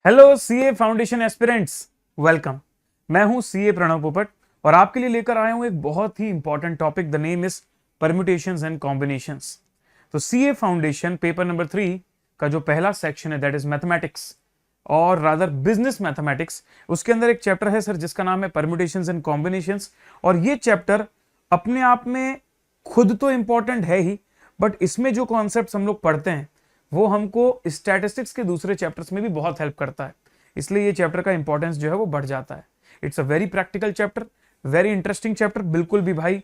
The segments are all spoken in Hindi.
Hello CA foundation aspirants, welcome. मैं हूं सीए प्रणव पोपट और आपके लिए लेकर आया हूं एक बहुत ही important topic. The name is permutations and combinations. तो सीए फाउंडेशन पेपर नंबर 3 का जो पहला सेक्शन है दैट इज मैथमेटिक्स और रादर बिजनेस मैथमेटिक्स, उसके अंदर एक चैप्टर है सर जिसका नाम है परम्यूटेशंस एंड कॉम्बिनेशंस। और ये चैप्टर अपने आप में खुद तो इंपॉर्टेंट है ही, बट इसमें जो कॉन्सेप्ट्स हम लोग पढ़ते हैं वो हमको स्टैटिस्टिक्स के दूसरे चैप्टर्स में भी बहुत हेल्प करता है। इसलिए ये चैप्टर का इंपॉर्टेंस जो है वो बढ़ जाता है। It's a very practical chapter, very interesting chapter. बिल्कुल भी भाई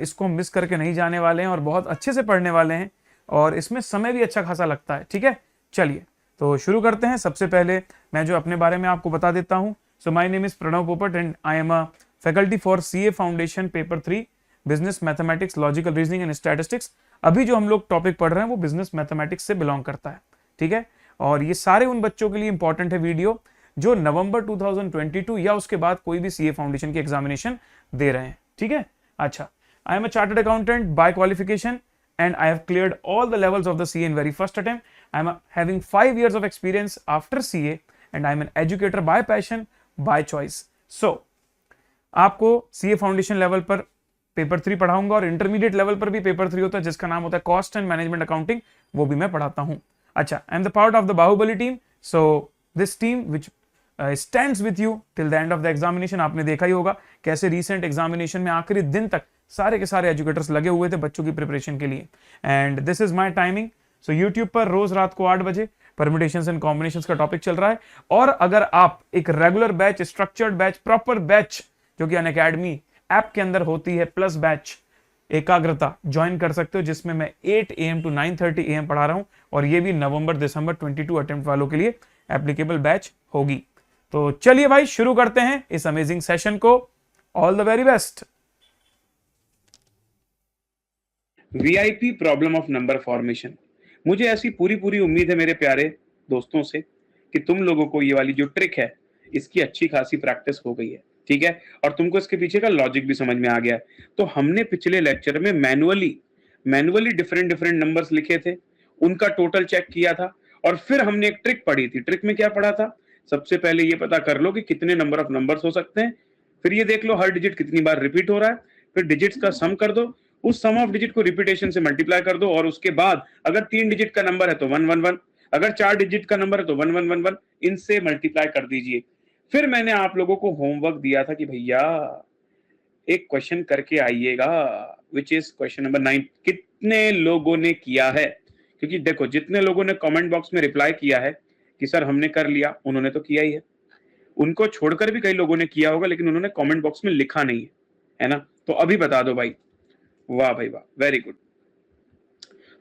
इसको मिस करके नहीं जाने वाले हैं और बहुत अच्छे से पढ़ने वाले हैं और इसमें समय भी अच्छा खासा लगता है। ठीक है, चलिए तो शुरू करते हैं। सबसे पहले मैं जो अपने बारे में आपको बता देता हूं। So my name is Pranav Popat and I am a faculty for CA foundation paper 3 business mathematics, logical reasoning and statistics. अभी जो हम लोग टॉपिक पढ़ रहे हैं वो बिजनेस मैथमेटिक्स से बिलोंग करता है। ठीक है, और ये सारे उन बच्चों के लिए इंपॉर्टेंट है वीडियो जो नवंबर 2022 या उसके बाद कोई भी सीए फाउंडेशन की एग्जामिनेशन दे रहे हैं। ठीक है, अच्छा। I am a chartered accountant bye qualification and I have cleared all the levels of the CA in very first attempt. I am having 5 years of experience after CA and I am an educator by passion, by choice. So, आपको सीए फाउंडेशन लेवल पर पेपर 3 पढ़ाऊंगा और इंटरमीडिएट लेवल पर भी पेपर 3 होता है जिसका नाम होता है कॉस्ट एंड मैनेजमेंट अकाउंटिंग, वो भी मैं पढ़ाता हूं। अच्छा, I am the part of the Baahubali team. So this team which stands with you till the end of the examination. आपने देखा ही होगा कैसे रिसेंट एग्जामिनेशन में आखिरी दिन तक सारे के सारे एजुकेटर्स लगे हुए थे बच्चों की प्रिपरेशन के लिए। And this is my timing. So YouTube पर रोज रात को 8 बजे परम्यूटेशंस एंड कॉम्बिनेशंस का टॉपिक चल रहा है। और अगर आप एक regular batch, structured batch, proper batch जो कि अनअकैडमी ऐप के अंदर होती है, प्लस बैच एकाग्रता, ज्वाइन कर सकते हो, जिसमें मैं 8 AM to 9:30 AM पढ़ा रहा हूं। और ये भी नवंबर दिसंबर 22 अटेम्प्ट वालों के लिए एप्लीकेबल बैच होगी। तो चलिए भाई शुरू करते हैं इस अमेजिंग सेशन को। All the very best. VIP problem of number formation. मुझे ऐसी पूरी पूरी उम्मीद है मेरे प्यारे दोस्तों से कि तुम लोगों को ये वाली जो ट्रिक है इसकी अच्छी खासी प्रैक्टिस हो गई है। ठीक है, और तुमको इसके पीछे का लॉजिक भी समझ में आ गया है। तो हमने पिछले लेक्चर में मैनुअली डिफरेंट डिफरेंट नंबर्स लिखे थे, उनका टोटल चेक किया था और फिर हमने एक ट्रिक पढ़ी थी। ट्रिक में क्या पढ़ा था? सबसे पहले ये पता कर लो कि कितने नंबर ऑफ नंबर्स हो सकते हैं, फिर ये देख लो हर डिजिट कितनी बार रिपीट हो रहा है, फिर डिजिट्स का सम कर दो, उस सम ऑफ डिजिट को रिपीटेशन से मल्टीप्लाई कर दो और उसके बाद अगर 3 डिजिट का नंबर है तो 111, अगर 4 डिजिट का नंबर है तो 1111, इनसे मल्टीप्लाई कर दीजिए। फिर मैंने आप लोगों को होमवर्क दिया था कि भैया एक क्वेश्चन करके आइएगा, विच इज क्वेश्चन नंबर 9। कितने लोगों ने किया है? क्योंकि देखो जितने लोगों ने कमेंट बॉक्स में रिप्लाई किया है कि सर हमने कर लिया, उन्होंने तो किया ही है। उनको छोड़कर भी कई लोगों ने किया होगा लेकिन उन्होंने कमेंट बॉक्स में लिखा नहीं है ना? तो अभी बता दो भाई। वाह भाई वाह, वेरी गुड।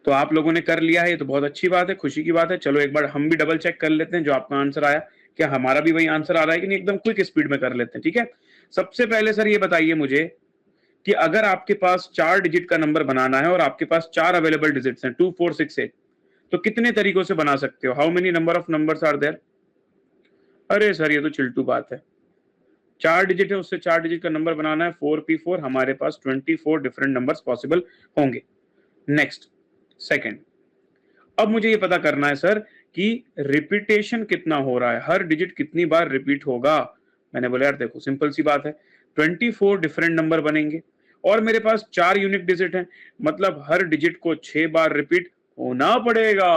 तो आप लोगों ने कर लिया है, ये तो बहुत अच्छी बात है, खुशी की बात है। चलो एक बार हम भी डबल चेक कर लेते हैं जो आपका आंसर आया, क्या हमारा भी वही आंसर आ रहा है कि नहीं। एकदम क्विक स्पीड में कर लेते हैं। ठीक है, सबसे पहले सर ये बताइए मुझे कि अगर आपके पास 4 डिजिट का नंबर बनाना है और आपके पास 4 अवेलेबल डिजिट्स हैं 2 4 6 8, तो कितने तरीकों से बना सकते हो? How many number of numbers are there? अरे सर ये तो चिल्टू बात है। 4 डिजिट है, उससे 4 डिजिट का नंबर बनाना है 4p4, हमारे पास 24 डिफरेंट नंबर्स पॉसिबल होंगे। नेक्स्ट, सेकंड, अब मुझे ये पता करना है सर कि रिपीटेशन कितना हो रहा है, हर डिजिट कितनी बार रिपीट होगा। मैंने बोला यार देखो सिंपल सी बात है, 24 डिफरेंट नंबर बनेंगे और मेरे पास 4 यूनिक डिजिट हैं, मतलब हर डिजिट को 6 बार रिपीट होना पड़ेगा,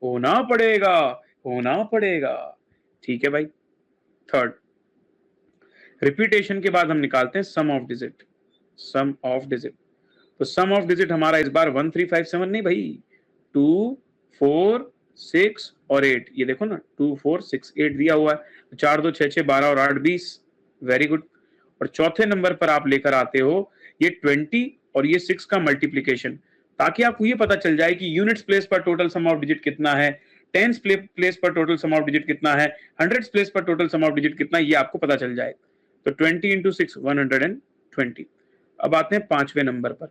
होना पड़ेगा, होना पड़ेगा। ठीक है भाई। थर्ड, रिपीटेशन के बाद हम निकालते हैं sum of digit. Sum of digit, तो सम ऑफ डिजिट हमारा इस बार 1357 नहीं भाई, 2 4 6 और 8। ये देखो ना 2 4 6 8 दिया हुआ है। 4 2 6 6 12 और 8 20। Very good. और चौथे नंबर पर आप लेकर आते हो ये 20 और ये 6 का मल्टीप्लीकेशन, ताकि आपको ये पता चल जाए कि यूनिट्स प्लेस पर टोटल सम ऑफ डिजिट कितना है, टेंस प्लेस पर टोटल सम ऑफ डिजिट कितना है, हंड्रेड्स प्लेस पर टोटल सम ऑफ डिजिट कितना है, ये आपको पता चल जाए। तो 20 इंटू 6 120। अब आते हैं 5वें नंबर पर।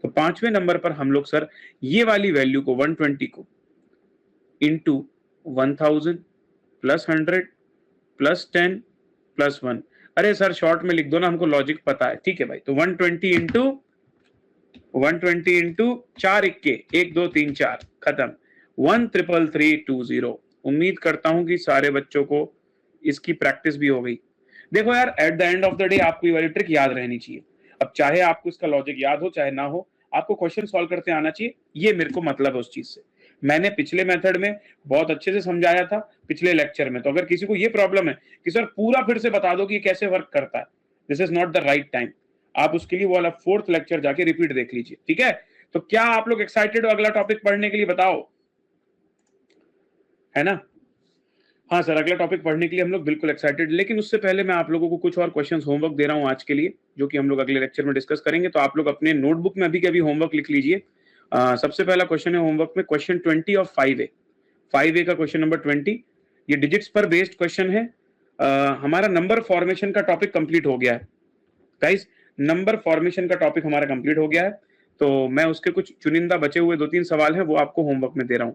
तो 5वें नंबर पर हम लोग सर ये वाली वैल्यू को 120 को इंटू 1000 प्लस 100 प्लस 10 प्लस 1, अरे सर शॉर्ट में लिख दो ना, हमको लॉजिक पता है। ठीक है भाई, तो 120 इंटू 4 इक्के 1 2 3 4 खत्म, 133320। उम्मीद करता हूं कि सारे बच्चों को इसकी प्रैक्टिस भी हो गई। देखो यार, at the end of the day आपको ये वाली ट्रिक याद रहनी चाहिए। अब चाहे आपको इसका लॉजिक याद हो चाहे ना हो, आपको क्वेश्चन सॉल्व करते आना चाहिए, ये मेरे को मतलब है उस चीज से। मैंने पिछले मेथड में बहुत अच्छे से समझाया था, पिछले लेक्चर में। तो अगर किसी को ये प्रॉब्लम है कि सर पूरा फिर से बता दो कि ये कैसे वर्क करता है, this is not the right time. आप उसके लिए वो वाला 4th लेक्चर जाके रिपीट देख लीजिए, ठीक है। तो क्या आप लोग एक्साइटेड हो अगला टॉपिक पढ़ने के लिए? बताओ, है ना? हाँ सर, अगला टॉपिक पढ़ने के लिए हम लोग बिल्कुल एक्साइटेड। लेकिन उससे पहले मैं आप लोगों को कुछ और क्वेश्चंस होमवर्क दे रहा हूं आज के लिए, जो कि हम लोग अगले लेक्चर में डिस्कस करेंगे। तो आप लोग अपने नोटबुक में अभी के अभी होमवर्क लिख लीजिए। सबसे पहला क्वेश्चन है होमवर्क में, क्वेश्चन 20 ऑफ 5A। 5A का क्वेश्चन नंबर 20, ये डिजिट्स पर बेस्ड क्वेश्चन है। हमारा नंबर फॉर्मेशन का टॉपिक कंप्लीट हो गया है गाइस। नंबर फॉर्मेशन का टॉपिक हमारा कंप्लीट हो गया है। तो मैं उसके कुछ चुनिंदा बचे हुए 2-3 सवाल हैं, वो आपको होमवर्क में दे रहा हूं।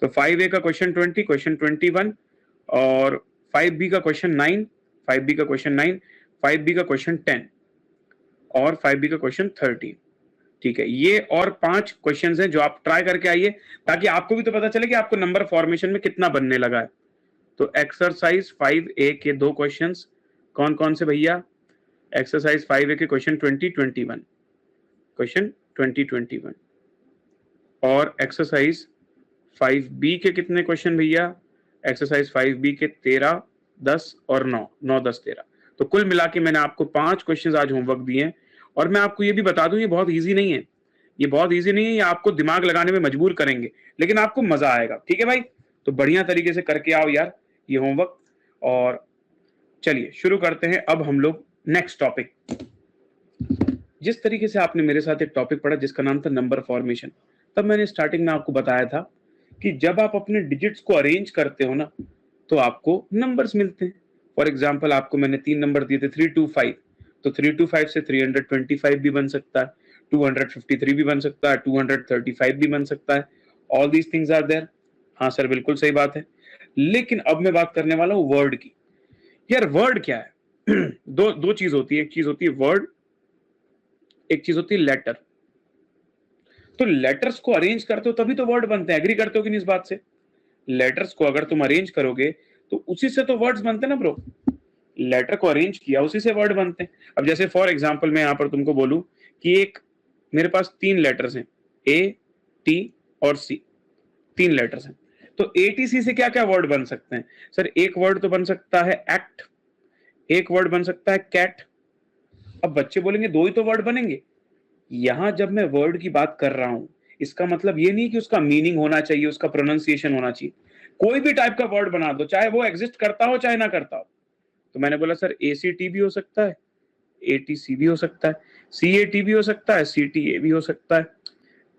तो 5A का क्वेश्चन 20, क्वेश्चन 21 और 5B का क्वेश्चन 9, 5B का क्वेश्चन 9, 5B का क्वेश्चन 10 और 5B का क्वेश्चन 30। ठीक है, ये और 5 क्वेश्चंस हैं जो आप ट्राई करके आइए, ताकि आपको भी तो पता चले कि आपको नंबर फॉर्मेशन में कितना बनने लगा है। तो एक्सरसाइज 5A के 2 क्वेश्चंस कौन कौन से भैया? एक्सरसाइज 5A के क्वेश्चन 20-21, क्वेश्चन 20-21 और एक्सरसाइज 5B के कितने क्वेश्चन भैया? एक्सरसाइज 5B के 13, 10 और 9, 9, 10, 13। तो कुल मिला के मैंने आपको 5 क्वेश्चंस आज होमवर्क दिए हैं। और मैं आपको ये भी बता दूं, ये बहुत इजी नहीं है, ये बहुत इजी नहीं है, ये आपको दिमाग लगाने में मजबूर करेंगे, लेकिन आपको मजा आएगा। ठीक है भाई, तो बढ़िया तरीके से करके आओ यार ये होमवर्क। और चलिए शुरू करते हैं अब हम लोग नेक्स्ट टॉपिक। जिस तरीके से आपने मेरे साथ एक टॉपिक पढ़ा जिसका नाम था नंबर फॉर्मेशन, तब मैंने स्टार्टिंग में आपको बताया था कि जब आप अपने डिजिट्स को अरेंज करते हो ना, तो आपको नंबर्स मिलते हैं। फॉर एग्जाम्पल, आपको मैंने 3 नंबर दिए थे 3 to 5, तो 3 to 5 से 325 भी बन सकता है, 253 भी बन सकता है, 235 भी बन सकता है। All these things are there. हाँ सर, बिल्कुल सही बात है। लेकिन अब मैं बात करने वाला हूं वर्ड की। यार वर्ड क्या है? दो चीज होती है, एक चीज होती है वर्ड, एक चीज होती है लेटर। तो लेटर्स को अरेंज करते हो तभी तो वर्ड बनते हैं। एग्री करते हो कि नहीं इस बात से? लेटर्स को अगर तुम अरेंज करोगे तो उसी से तो वर्ड्स बनते हैं ना ब्रो। लेटर को अरेंज किया, उसी से वर्ड बनते हैं। अब जैसे फॉर एग्जांपल मैं यहां पर तुमको बोलूं कि एक मेरे पास 3 लेटर्स हैं, ए, टी और सी, 3 लेटर्स हैं। तो ए टी सी से क्या क्या वर्ड बन सकते हैं? सर एक वर्ड तो बन सकता है एक्ट, एक वर्ड बन सकता है कैट। अब बच्चे बोलेंगे 2 ही तो वर्ड बनेंगे। यहां जब मैं वर्ड की बात कर रहा हूं, इसका मतलब ये नहीं कि उसका मीनिंग होना चाहिए, उसका प्रोनाउंसिएशन होना चाहिए। कोई भी टाइप का वर्ड बना दो, चाहे वो एग्जिस्ट करता हो चाहे ना करता हो। तो मैंने बोला सर ACT भी हो सकता है, ATC भी हो सकता है, CAT भी हो सकता है, CTA भी हो सकता है,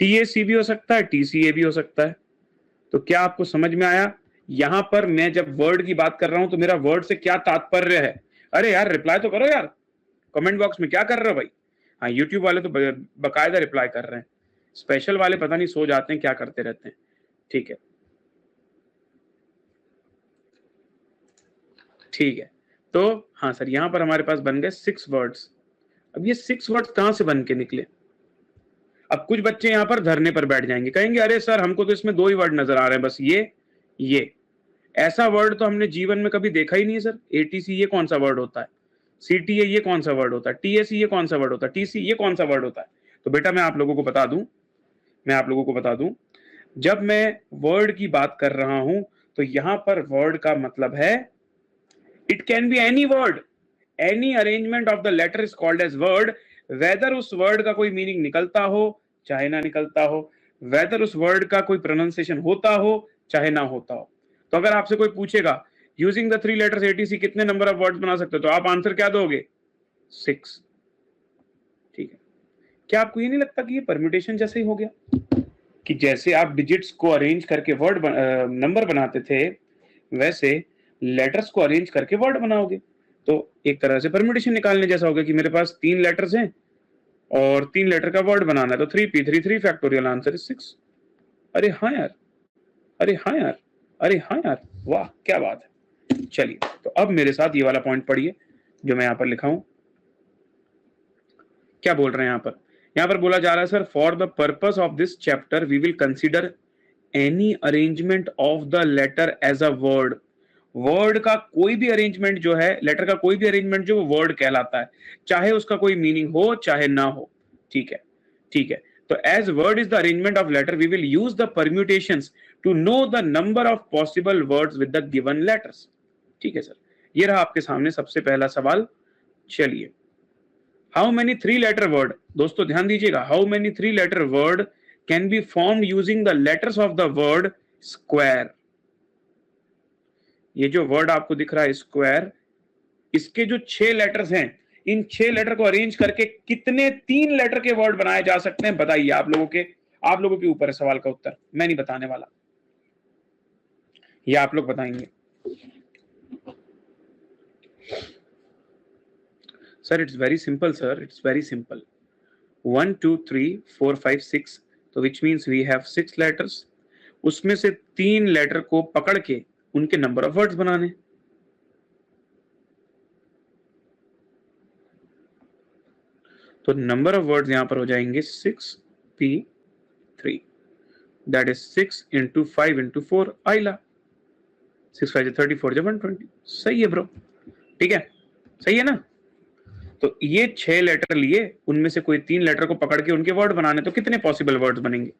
TAC भी हो सकता है, TCA भी हो सकता है। तो क्या आपको समझ में आया? यहां पर मैं जब वर्ड की बात कर रहा हूं तो मेरा वर्ड से क्या तात्पर्य है? अरे यार रिप्लाई तो करो यार, कमेंट बॉक्स में क्या कर रहे हो भाई? हाँ, यूट्यूब वाले तो बकायदा रिप्लाई कर रहे हैं, स्पेशल वाले पता नहीं सो जाते हैं, क्या करते रहते हैं। ठीक है, ठीक है। तो हाँ सर, यहां पर हमारे पास बन गए 6 वर्ड्स। अब ये 6 वर्ड्स कहां से बन के निकले? अब कुछ बच्चे यहां पर धरने पर बैठ जाएंगे, कहेंगे अरे सर हमको तो इसमें 2 ही वर्ड नजर आ रहे हैं, बस ये ऐसा वर्ड तो हमने जीवन में कभी देखा ही नहीं है सर। ATC ये कौन सा वर्ड होता है? CTA ये कौन सा वर्ड होता है? TAC ये कौन सा वर्ड होता है? TC ये कौन सा वर्ड होता है? तो बेटा मैं आप लोगों को बता दूं, जब मैं वर्ड की बात कर रहा हूं तो यहां पर वर्ड का मतलब है it can be any word, any arrangement of the letter is called as word. Whether उस वर्ड का कोई मीनिंग निकलता हो चाहे ना निकलता हो, वेदर उस वर्ड का कोई प्रोनाउंसिएशन होता हो चाहे ना होता हो। तो अगर आपसे कोई पूछेगा यूजिंग द 3 लेटर्स ATC कितने नंबर ऑफ वर्ड्स बना सकते हो, तो आप आंसर क्या दोगे? 6। ठीक है, क्या आपको ये नहीं लगता कि ये परम्यूटेशन जैसे ही हो गया? कि जैसे आप डिजिट्स को अरेंज करके वर्ड नंबर बनाते थे, वैसे लेटर्स को अरेंज करके वर्ड बनाओगे। तो एक तरह से परम्यूटेशन निकालने जैसा हो गया कि मेरे पास 3 लेटर्स हैं और 3 लेटर का वर्ड बनाना है, तो 3p3 3 फैक्टोरियल आंसर इज 6। अरे हाँ यार, अरे हाँ यार, अरे हाँ यार, वाह क्या बात है। चलिए, तो अब मेरे साथ ये वाला पॉइंट पढ़िए जो मैं यहाँ पर लिखा हूं। क्या बोल रहे हैं यहाँ पर बोला जा रहा है sir, for the purpose of this chapter we will consider any arrangement of the letter as a word, word का कोई भी अरेंजमेंट जो है, लेटर का कोई भी अरेंजमेंट जो वो वर्ड कहलाता है, चाहे उसका कोई मीनिंग हो चाहे ना हो। ठीक है, ठीक है। तो as word is the arrangement of letter, we will use the permutations to know the number of possible words with the given letters. ठीक है सर, ये रहा आपके सामने सबसे पहला सवाल। चलिए, how many three letter word, दोस्तों ध्यान दीजिएगा, how many three letter word can be formed using the letters of the word square. ये जो वर्ड आपको दिख रहा है स्क्वायर, इसके जो 6 लेटर्स हैं, इन 6 लेटर को अरेंज करके कितने 3 लेटर के वर्ड बनाए जा सकते हैं, बताइए। आप लोगों के ऊपर है सवाल का उत्तर, मैं नहीं बताने वाला, ये आप लोग बताएंगे। Sir it's very simple, sir it's very simple. 1 2 3 4 5 6, तो which means we have 6 letters, उसमें से 3 लेटर को पकड़ के उनके नंबर ऑफ वर्ड्स बनाने। तो नंबर ऑफ वर्ड्स यहां पर हो जाएंगे 6p3, that is 6 into 5 into 4 आइला, 6 5 34 120। सही है ब्रो, ठीक है, सही है ना। तो ये 6 लेटर लिए, उनमें से कोई 3 लेटर को पकड़ के उनके वर्ड बनाने, तो कितने पॉसिबल वर्ड्स बनेंगे?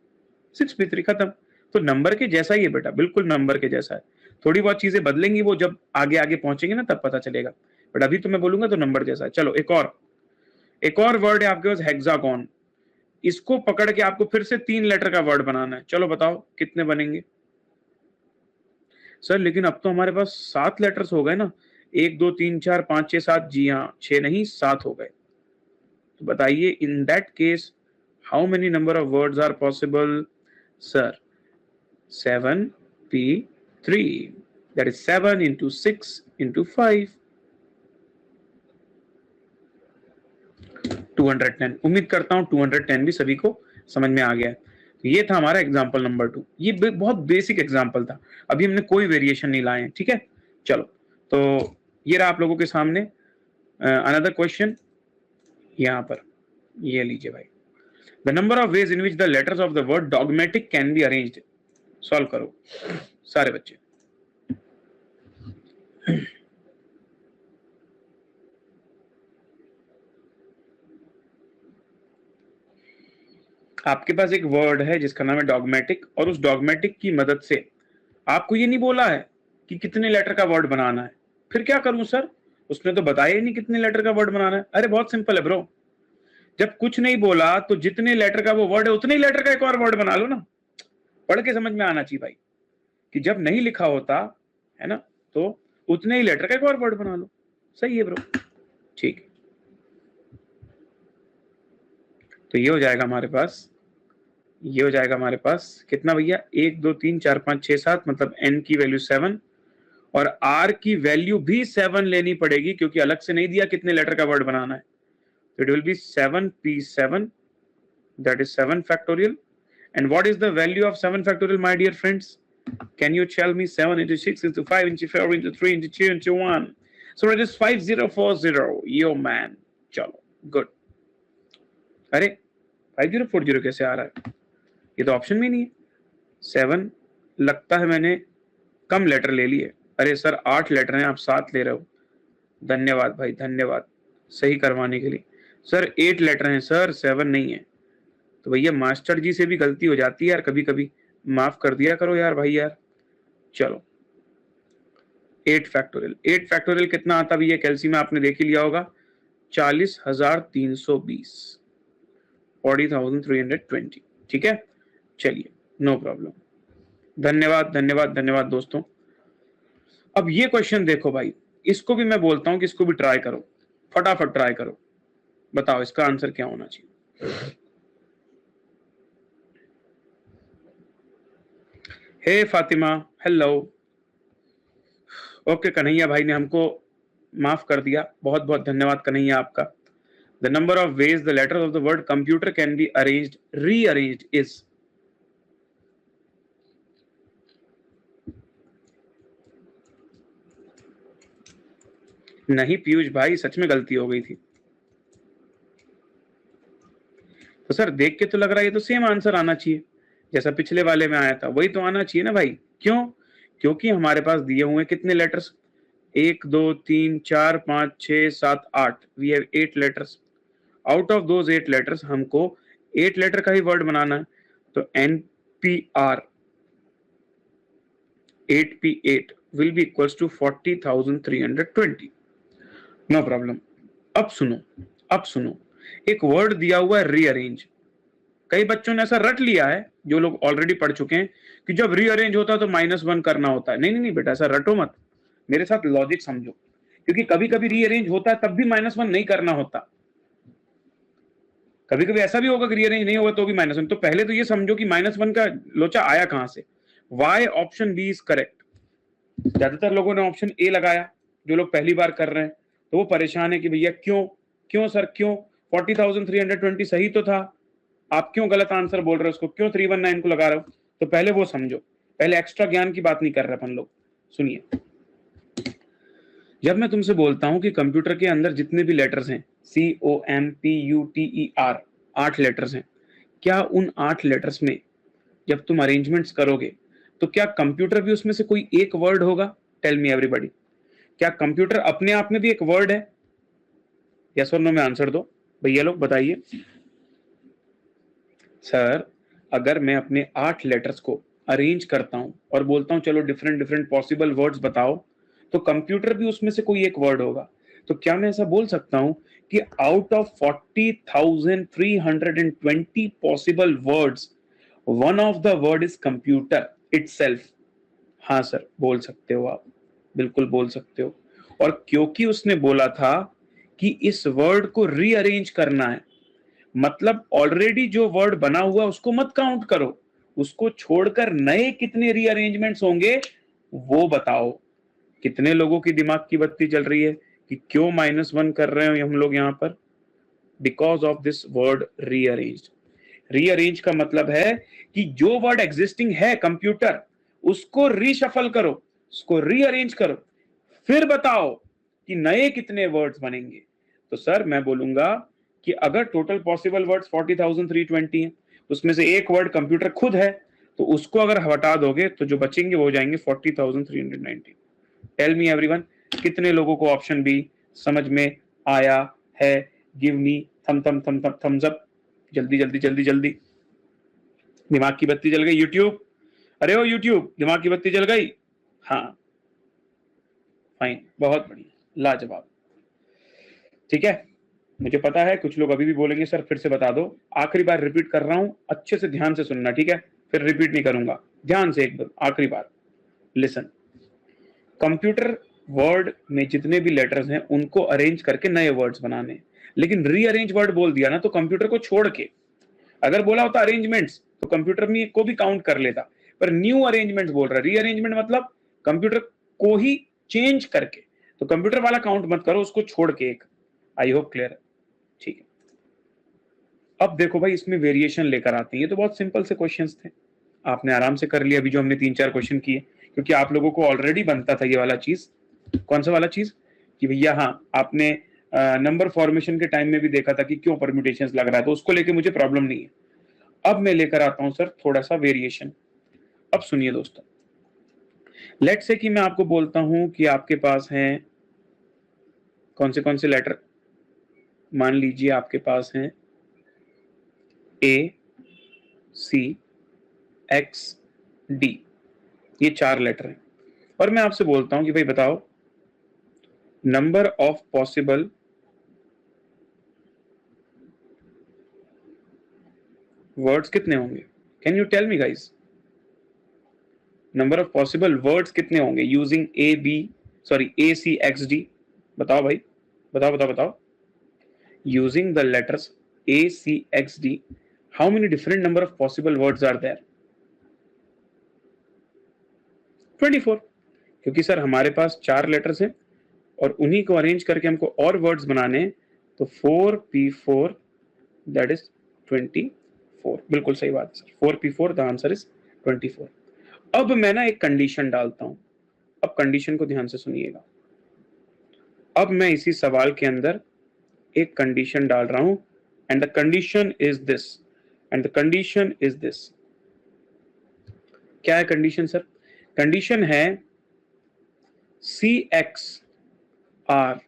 6p3, खत्म। तो नंबर के जैसा ही है बेटा, बिल्कुल नंबर के जैसा है। थोड़ी बहुत चीजें बदलेंगी, वो जब आगे आगे पहुंचेंगे ना तब पता चलेगा, बट अभी तो मैं बोलूंगा तो नंबर जैसा है। चलो एक और वर्ड है आपके पास, हेक्सागोन। इसको पकड़ के आपको फिर से 3 लेटर का वर्ड बनाना है। चलो बताओ कितने बनेंगे? सर लेकिन अब तो हमारे पास 7 लेटर्स हो गए ना, 1 2 3 4 5 6 7। जी हाँ, 6 नहीं 7 हो गए। तो बताइए, in that case how many number of words are possible? Sir 7p3, that is 7 into 6 into 5, 210। उम्मीद करता हूं 210 भी सभी को समझ में आ गया है। तो ये था हमारा एग्जाम्पल नंबर 2। ये बहुत बेसिक एग्जाम्पल था, अभी हमने कोई वेरिएशन नहीं लाए हैं। ठीक है, चलो तो ये रहा आप लोगों के सामने अनदर क्वेश्चन। यहां पर ये लीजिए भाई, the number of ways in which the letters of the word dogmatic can be arranged. Solve करो सारे बच्चे। आपके पास एक वर्ड है जिसका नाम है डॉगमेटिक, और उस डॉगमेटिक की मदद से आपको ये नहीं बोला है कि कितने लेटर का वर्ड बनाना है। फिर क्या करूं सर, उसने तो बताया ही नहीं कितने लेटर का वर्ड बनाना है। अरे बहुत सिंपल है ब्रो, जब कुछ नहीं बोला तो जितने लेटर का वो वर्ड है उतने ही लेटर का एक और वर्ड बना लो ना। पढ़ के समझ में आना चाहिए भाई, कि जब नहीं लिखा होता है ना तो उतने ही लेटर का एक और वर्ड बना लो। सही है ब्रो, ठीक है। तो ये हो जाएगा हमारे पास, ये हो जाएगा हमारे पास कितना भैया, 1 2 3 4 5 6 7, मतलब n की वैल्यू 7, और r की वैल्यू भी 7 लेनी पड़ेगी, क्योंकि अलग से नहीं दिया कितने लेटर का वर्ड बनाना है। तो it will be 7p7, that is 7 factorial. And what is the value of 7 factorial, my dear friends? Can you tell me? 7 into 6 into 5 into 4 into 3 into 2 into 1. So it is 5040. Yo man, चलो good. अरे 5040 कैसे आ रहा है? ये तो ऑप्शन में नहीं है। 7 लगता है मैंने कम लेटर ले लिए। अरे सर 8 लेटर हैं, आप 7 ले रहे हो। धन्यवाद भाई, धन्यवाद सही करवाने के लिए। सर 8 लेटर हैं सर, 7 नहीं है। तो भैया मास्टर जी से भी गलती हो जाती है यार, कभी कभी माफ कर दिया करो यार भाई यार। चलो 8 फैक्टोरियल, 8 फैक्टोरियल कितना आता भैया? कैलसी में आपने देख ही लिया होगा, 40,320, 40,320। ठीक है, चलिए नो प्रॉब्लम। धन्यवाद धन्यवाद धन्यवाद दोस्तों। अब ये क्वेश्चन देखो भाई, इसको भी मैं बोलता हूं कि इसको भी ट्राई करो, फटाफट ट्राई करो। बताओ इसका आंसर क्या होना चाहिए? हे फातिमा, हेलो। ओके, कन्हैया भाई ने हमको माफ कर दिया, बहुत बहुत धन्यवाद कन्हैया आपका। The number of ways the letters of the word computer can be arranged rearranged is, नहीं पीयूष भाई सच में गलती हो गई थी। तो सर देख के तो लग रहा है ये तो सेम आंसर आना चाहिए, जैसा पिछले वाले में आया था वही तो आना चाहिए ना भाई। क्यों? क्योंकि हमारे पास दिए हुए कितने letters, 1 2 3 4 5 6 7 8, we have 8 letters. Out of those 8 letters हमको 8 लेटर का ही वर्ड बनाना है, तो NPR 8P8 will be equals to 40,320। No problem. अब सुनो, अब सुनो, एक वर्ड दिया हुआ है रीअरेंज। कई बच्चों ने ऐसा रट लिया है, जो लोग ऑलरेडी पढ़ चुके हैं, कि जब रीअरेंज होता है तो -1 करना होता है। नहीं नहीं नहीं बेटा, ऐसा रटो मत, मेरे साथ लॉजिक समझो। क्योंकि कभी कभी रीअरेंज होता है तब भी -1 नहीं करना होता। कभी कभी ऐसा भी होगा कि रीअरेंज नहीं होगा तो भी -1। तो पहले तो ये समझो कि -1 का लोचा आया कहां से। Why option B is correct. ज्यादातर लोगों ने ऑप्शन ए लगाया, जो लोग पहली बार कर रहे हैं, तो वो परेशान है कि भैया क्यों क्यों सर क्यों, 40,320 सही तो था, आप क्यों गलत आंसर बोल रहे हो, उसको क्यों 319 को लगा रहे हो। तो पहले वो समझो, पहले एक्स्ट्रा ज्ञान की बात नहीं कर रहे अपन लोग। सुनिए, जब मैं तुमसे बोलता हूं कि कंप्यूटर के अंदर जितने भी लेटर्स हैं, COMPUTER 8 लेटर्स हैं, क्या उन 8 लेटर्स में जब तुम अरेंजमेंट्स करोगे तो क्या कंप्यूटर भी उसमें से कोई एक वर्ड होगा? टेल मी एवरीबॉडी, क्या कंप्यूटर अपने आप में भी एक वर्ड है? यस और नो में आंसर दो भैया लोग, बताइए। सर, अगर मैं अपने 8 लेटर्स को अरेंज करता हूं और बोलता हूं चलो डिफरेंट डिफरेंट पॉसिबल वर्ड्स बताओ, तो कंप्यूटर भी उसमें से कोई एक वर्ड होगा। तो क्या मैं ऐसा बोल सकता हूं कि out of 40,320 possible words, one of the word is computer itself? हाँ सर, बोल सकते हो आप, बिल्कुल बोल सकते हो। और क्योंकि उसने बोला था कि इस वर्ड को रीअरेंज करना है, मतलब ऑलरेडी जो वर्ड बना हुआ उसको मत काउंट करो, उसको छोड़कर नए कितने रीअरेंजमेंट्स होंगे वो बताओ। कितने लोगों की दिमाग की बत्ती जल रही है कि क्यों -1 कर रहे हो हम लोग यहाँ पर? Because of this word rearrange. Rearrange का मतलब है कि जो वर्ड एग्जिस्टिंग है कंप्यूटर, उसको रीशफल करो, उसको रीअरेंज करो, फिर बताओ कि नए कितने वर्ड्स बनेंगे। तो सर मैं बोलूंगा कि अगर टोटल पॉसिबल वर्ड्स 40,320 हैं, उसमें से एक वर्ड कंप्यूटर खुद है, तो उसको अगर हटा दोगे तो जो बचेंगे वो हो जाएंगे 40,390। टेल मी एवरीवन, कितने लोगों को ऑप्शन बी समझ में आया है? गिव मी थम्स अप, जल्दी जल्दी जल्दी जल्दी। दिमाग की बत्ती जल गई यूट्यूब? अरे ओ यूट्यूब, दिमाग की बत्ती जल गई? हाँ, फाइन, बहुत बढ़िया, लाजवाब। ठीक है, मुझे पता है कुछ लोग अभी भी बोलेंगे सर फिर से बता दो। आखिरी बार रिपीट कर रहा हूं, अच्छे से ध्यान से सुनना, ठीक है? फिर रिपीट नहीं करूंगा, ध्यान से एकदम आखिरी बार लिसन। कंप्यूटर वर्ड में जितने भी लेटर्स हैं उनको अरेंज करके नए वर्ड्स बनाने, लेकिन रीअरेंज वर्ड बोल दिया ना तो कंप्यूटर को छोड़ के, अगर बोला होता अरेंजमेंट्स तो कंप्यूटर में को भी काउंट कर लेता, पर न्यू अरेंजमेंट्स बोल रहा है। रीअरेंजमेंट मतलब कंप्यूटर को ही चेंज करके, तो कंप्यूटर वाला काउंट मत करो, उसको छोड़ के एक। आई होप क्लियर है, ठीक है। अब देखो भाई, इसमें वेरिएशन लेकर आते हैं। ये तो बहुत सिंपल से क्वेश्चंस थे, आपने आराम से कर लिया अभी जो हमने 3-4 क्वेश्चन किए, क्योंकि आप लोगों को ऑलरेडी बनता था ये वाला चीज। कौन सा वाला चीज? कि भैया हाँ, आपने नंबर फॉर्मेशन के टाइम में भी देखा था कि क्यों परम्यूटेशंस लग रहा है, तो उसको लेके मुझे प्रॉब्लम नहीं है। अब मैं लेकर आता हूं सर थोड़ा सा वेरिएशन। अब सुनिए दोस्तों, लेट्स से कि मैं आपको बोलता हूं कि आपके पास हैं कौन से लेटर। मान लीजिए आपके पास हैं ACXD, ये 4 लेटर हैं, और मैं आपसे बोलता हूं कि भाई बताओ नंबर ऑफ पॉसिबल वर्ड्स कितने होंगे? Can you tell me guys, number of possible words कितने होंगे यूजिंग ACXD? बताओ भाई, बताओ बताओ बताओ। Using the letters ACXD, how many different number of possible words are there? 24। क्योंकि सर हमारे पास 4 लेटर्स हैं और उन्हीं को अरेंज करके हमको और वर्ड्स बनाने हैं, तो 4P4 दैट इज 24। बिल्कुल सही बात है sir, 4P4 the answer is 24। अब मैं ना एक कंडीशन डालता हूं, अब कंडीशन को ध्यान से सुनिएगा। अब मैं इसी सवाल के अंदर एक कंडीशन डाल रहा हूं, and the condition is this, and the condition is this. क्या है कंडीशन सर? कंडीशन है CX आर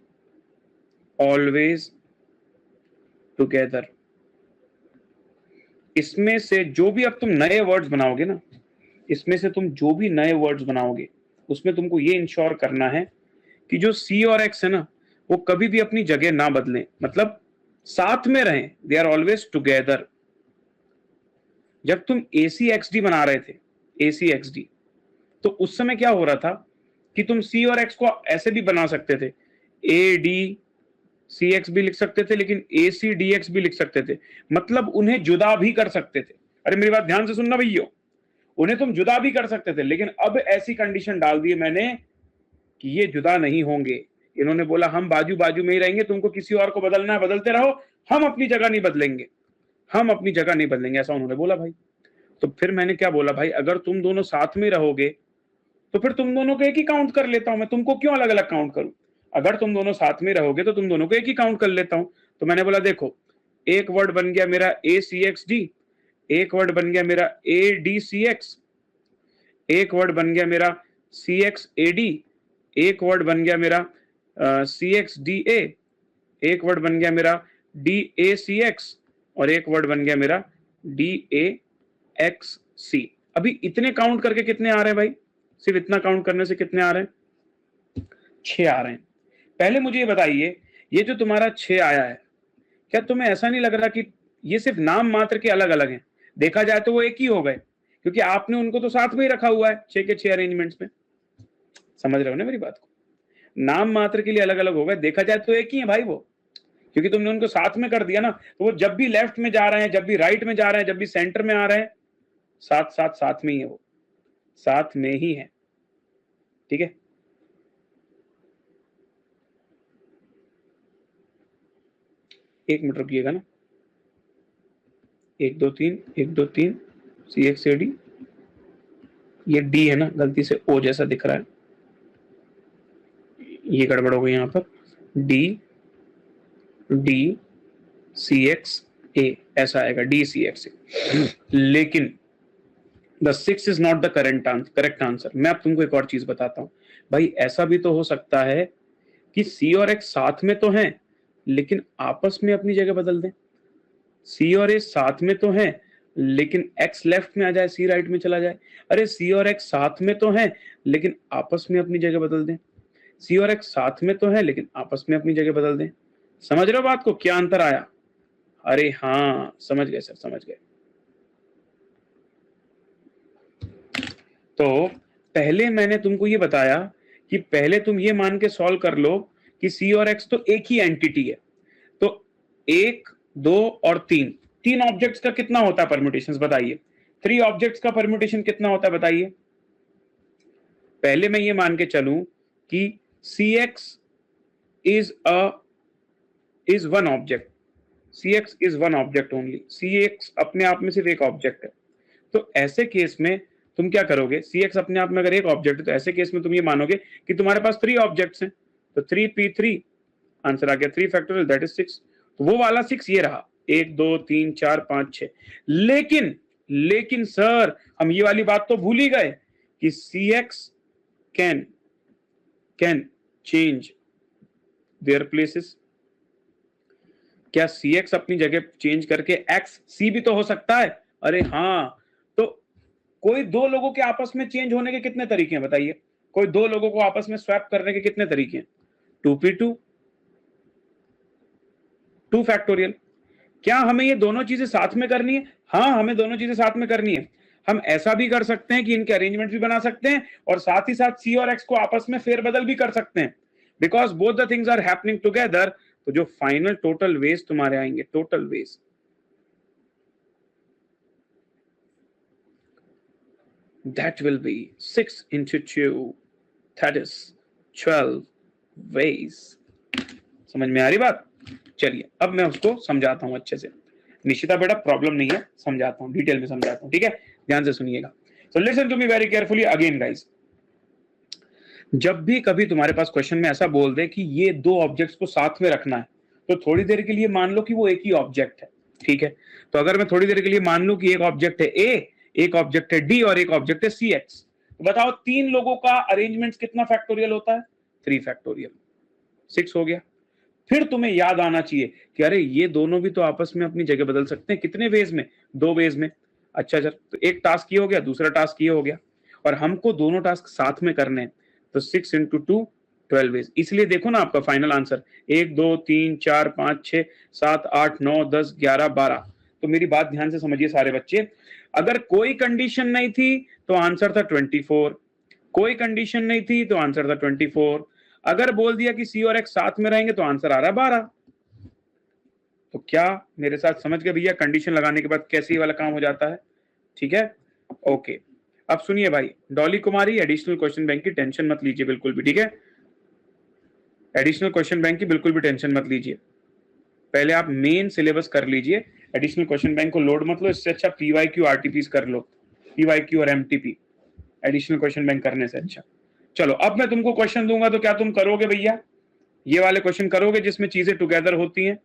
ऑलवेज टुगेदर। इसमें से जो भी अब तुम नए वर्ड्स बनाओगे ना, इसमें से तुम जो भी नए वर्ड्स बनाओगे उसमें तुमको ये इंश्योर करना है कि जो C और X है ना वो कभी भी अपनी जगह ना बदलें, मतलब साथ में रहें, दे आर ऑलवेज टुगेदर। जब तुम ACXD बना रहे थे, ACXD, तो उस समय क्या हो रहा था कि तुम C और X को ऐसे भी बना सकते थे, ADCX भी लिख सकते थे, लेकिन ACDX भी लिख सकते थे, मतलब उन्हें जुदा भी कर सकते थे। अरे मेरी बात ध्यान से सुनना भैया, उन्हें तुम जुदा भी कर सकते थे, लेकिन अब ऐसी कंडीशन डाल दी है मैंने कि ये जुदा नहीं होंगे। इन्होंने बोला हम बाजू बाजू में ही रहेंगे, तुमको किसी और को बदलना है बदलते रहो, हम अपनी जगह नहीं बदलेंगे, हम अपनी जगह नहीं बदलेंगे, ऐसा उन्होंने बोला भाई। तो फिर मैंने क्या बोला भाई, अगर तुम दोनों साथ में रहोगे तो फिर तुम दोनों को एक ही काउंट कर लेता हूं मैं, तुमको क्यों अलग अलग काउंट करूं? अगर तुम दोनों साथ में रहोगे तो तुम दोनों को एक ही काउंट कर लेता हूं। तो मैंने बोला देखो, एक वर्ड बन गया मेरा ACXD, एक वर्ड बन गया मेरा ADCX, एक वर्ड बन गया मेरा CXAD, एक वर्ड बन गया मेरा CXDA, एक वर्ड बन गया मेरा DACX, और एक वर्ड बन गया मेरा DAXC। अभी इतने काउंट करके कितने आ रहे हैं भाई? सिर्फ इतना काउंट करने से कितने आ रहे हैं? 6 आ रहे हैं। पहले मुझे ये बताइए, ये जो तुम्हारा 6 आया है, क्या तुम्हें ऐसा नहीं लग रहा कि ये सिर्फ नाम मात्र के अलग अलग हैं? देखा जाए तो वो एक ही हो गए, क्योंकि आपने उनको तो साथ में ही रखा हुआ है 6 के 6 अरेंजमेंट्स में। समझ रहे हो ना मेरी बात को? नाम मात्र के लिए अलग अलग हो गए, देखा जाए तो एक ही है भाई वो, क्योंकि तुमने उनको साथ में कर दिया ना। तो वो जब भी लेफ्ट में जा रहे हैं, जब भी राइट में जा रहे हैं, जब भी सेंटर में आ रहे हैं, साथ साथ साथ में ही है, वो साथ में ही है। ठीक है, एक मिनट रुकिएगा ना, 1 2 3 1 2 3 CXAD, ये D है ना, गलती से O जैसा दिख रहा है, ये गड़बड़ हो गई यहाँ पर, DCXA ऐसा आएगा, DCXA। लेकिन the 6 is not the correct answer। मैं अब तुमको एक और चीज बताता हूं भाई, ऐसा भी तो हो सकता है कि C और X साथ में तो हैं लेकिन आपस में अपनी जगह बदल दें। C और A साथ में तो हैं लेकिन X लेफ्ट में आ जाए, C राइट में चला जाए। अरे C और X साथ में तो हैं लेकिन आपस में अपनी जगह बदल दें। C और X साथ में तो है लेकिन आपस में अपनी जगह बदल दें। समझ रहे हो बात को, क्या अंतर आया? अरे हाँ समझ गए सर, समझ गए। तो पहले मैंने तुमको ये बताया कि पहले तुम ये मान के सॉल्व कर लो कि C और X तो एक ही एंटिटी है। तो 1 2 और 3 ऑब्जेक्ट्स का कितना होता है परम्यूटेशंस बताइए? 3 ऑब्जेक्ट्स का परम्यूटेशन कितना होता है बताइए? पहले मैं ये मान के चलूं कि CX is one object, CX is one object only, CX अपने आप में सिर्फ एक ऑब्जेक्ट है। तो ऐसे केस में तुम क्या करोगे? CX अपने आप में अगर एक ऑब्जेक्ट है तो ऐसे केस में तुम ये मानोगे कि तुम्हारे पास 3 ऑब्जेक्ट्स हैं, तो 3p3 आंसर आ गया 3 फैक्टोरियल दैट इज 6। तो वो वाला 6 ये रहा, 1 2 3 4 5 6। लेकिन सर हम ये वाली बात तो भूल ही गए कि CX can change their places. क्या CX अपनी जगह चेंज करके XC भी तो हो सकता है? अरे हाँ, तो कोई दो लोगों के आपस में चेंज होने के कितने तरीके हैं बताइए? कोई दो लोगों को आपस में स्वैप करने के कितने तरीके हैं? 2p2 2 factorial. क्या हमें ये दोनों चीजें साथ में करनी है? हाँ हमें दोनों चीजें साथ में करनी है। हम ऐसा भी कर सकते हैं कि इनके अरेंजमेंट भी बना सकते हैं और साथ ही साथ C और X को आपस में फेरबदल भी कर सकते हैं, because both the things are happening together. तो जो फाइनल टोटल वेज तुम्हारे आएंगे, total ways, that will be 6 into 2, that is 12 ways। समझ में आ रही बात? चलिए अब मैं उसको समझाता हूं अच्छे से। निशिता बेटा प्रॉब्लम नहीं है, समझाता हूं, डिटेल में समझाता हूं, ठीक है? ध्यान से सुनिएगा। So listen to me very carefully again guys. जब भी कभी तुम्हारे पास क्वेश्चन में ऐसा बोल दे कि ये 2 ऑब्जेक्ट्स को साथ में रखना है, तो थोड़ी देर के लिए मान लो कि वो एक ही ऑब्जेक्ट है, ठीक है? तो अगर मैं थोड़ी देर के लिए मान लूं कि एक ऑब्जेक्ट है A, एक ऑब्जेक्ट है डी और एक ऑब्जेक्ट है सी एक्स। तो बताओ तीन लोगों का अरेंजमेंट कितना फैक्टोरियल होता है? 3 फैक्टोरियल, 6 हो गया। फिर तुम्हें याद आना चाहिए कि अरे ये दोनों भी तो आपस में अपनी जगह बदल सकते हैं। कितने वेज में? 2 वेज में। अच्छा सर, तो एक टास्क ये हो गया, दूसरा टास्क ये हो गया, और हमको दोनों टास्क साथ में करने हैं, तो 6 इंटू 2 12 वेज। इसलिए देखो ना आपका फाइनल आंसर 1 2 3 4 5 6 7 8 9 10 11 12। तो मेरी बात ध्यान से समझिए सारे बच्चे, अगर कोई कंडीशन नहीं थी तो आंसर था 24, कोई कंडीशन नहीं थी तो आंसर था 24, अगर बोल दिया कि सी और एक्स साथ में रहेंगे तो आंसर आ रहा है 12। तो क्या मेरे साथ समझ गए भैया, कंडीशन लगाने के बाद कैसे वाला काम हो जाता है? ठीक है, ओके। अब सुनिए भाई, डॉली कुमारी, एडिशनल क्वेश्चन बैंक की टेंशन मत लीजिए बिल्कुल भी, ठीक है? एडिशनल क्वेश्चन बैंक की बिल्कुल भी टेंशन मत लीजिए, पहले आप मेन सिलेबस कर लीजिए, एडिशनल क्वेश्चन बैंक को लोड मत लो। इससे अच्छा पीवाईक्यू आरटीपीस कर लो, पीवाईक्यू और एमटीपी एडिशनल क्वेश्चन बैंक करने से अच्छा। चलो अब मैं तुमको क्वेश्चन दूंगा तो क्या तुम करोगे भैया? ये वाले क्वेश्चन करोगे जिसमें चीजें टुगेदर होती हैं?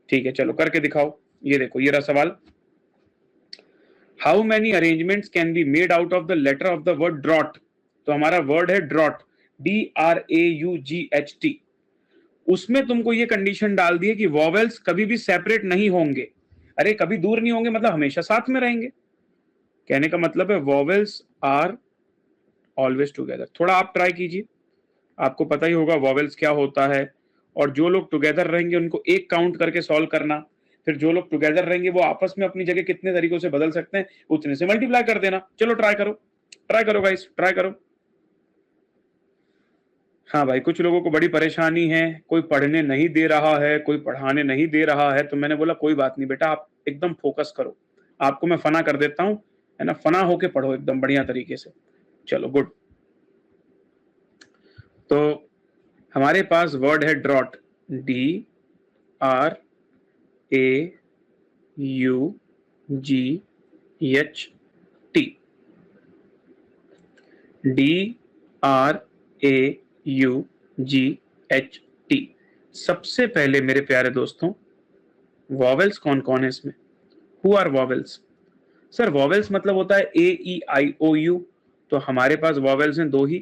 ठीक है, चलो करके दिखाओ। ये देखो, ये रहा सवाल। How many arrangements can be made out of the letter of the word drought? तो हमारा वर्ड है ड्रॉट, DRAUGHT। उसमें तुमको ये कंडीशन डाल दी है कि वॉवेल्स कभी भी सेपरेट नहीं होंगे। अरे कभी दूर नहीं होंगे मतलब हमेशा साथ में रहेंगे। कहने का मतलब है वॉवेल्स आर ऑलवेज टुगेदर। थोड़ा आप ट्राई कीजिए, आपको पता ही होगा वॉवेल्स क्या होता है, और जो लोग टुगेदर रहेंगे उनको एक काउंट करके सॉल्व करना, फिर जो लोग टुगेदर रहेंगे वो आपस में अपनी जगह कितने तरीकों से बदल सकते हैं उतने से मल्टीप्लाई कर देना। चलो ट्राई करो, ट्राई करो गाइस, ट्राई करो। हाँ भाई, कुछ लोगों को बड़ी परेशानी है, कोई पढ़ने नहीं दे रहा है, कोई पढ़ाने नहीं दे रहा है, तो मैंने बोला कोई बात नहीं बेटा, आप एकदम फोकस करो, आपको मैं फना कर देता हूं, है ना? फना होके पढ़ो एकदम बढ़िया तरीके से। चलो गुड। तो हमारे पास वर्ड है ड्रॉट, DRAUGHT, DRAUGHT। सबसे पहले मेरे प्यारे दोस्तों, वॉवेल्स कौन कौन है इसमें? Who are vowels? Sir vowels मतलब होता है AEIOU, तो हमारे पास वॉवेल्स हैं दो ही,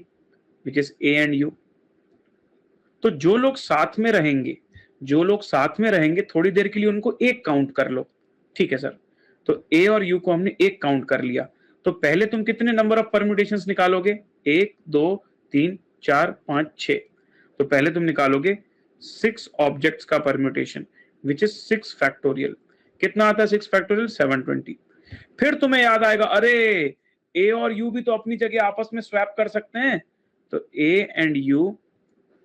which is A and U। तो जो लोग साथ में रहेंगे, जो लोग साथ में रहेंगे थोड़ी देर के लिए उनको एक काउंट कर लो, ठीक है सर? तो ए और यू को हमने एक काउंट कर लिया, तो पहले तुम कितने नंबर ऑफ परम्यूटेशंस निकालोगे? 1 2 3 4 5 6। तो पहले तुम निकालोगे 6 ऑब्जेक्ट्स का परम्यूटेशन, विच इज 6 फैक्टोरियल। कितना आता है 6 फैक्टोरियल? 720। फिर तुम्हें याद आएगा, अरे ए और यू भी तो अपनी जगह आपस में स्वैप कर सकते हैं, तो A and you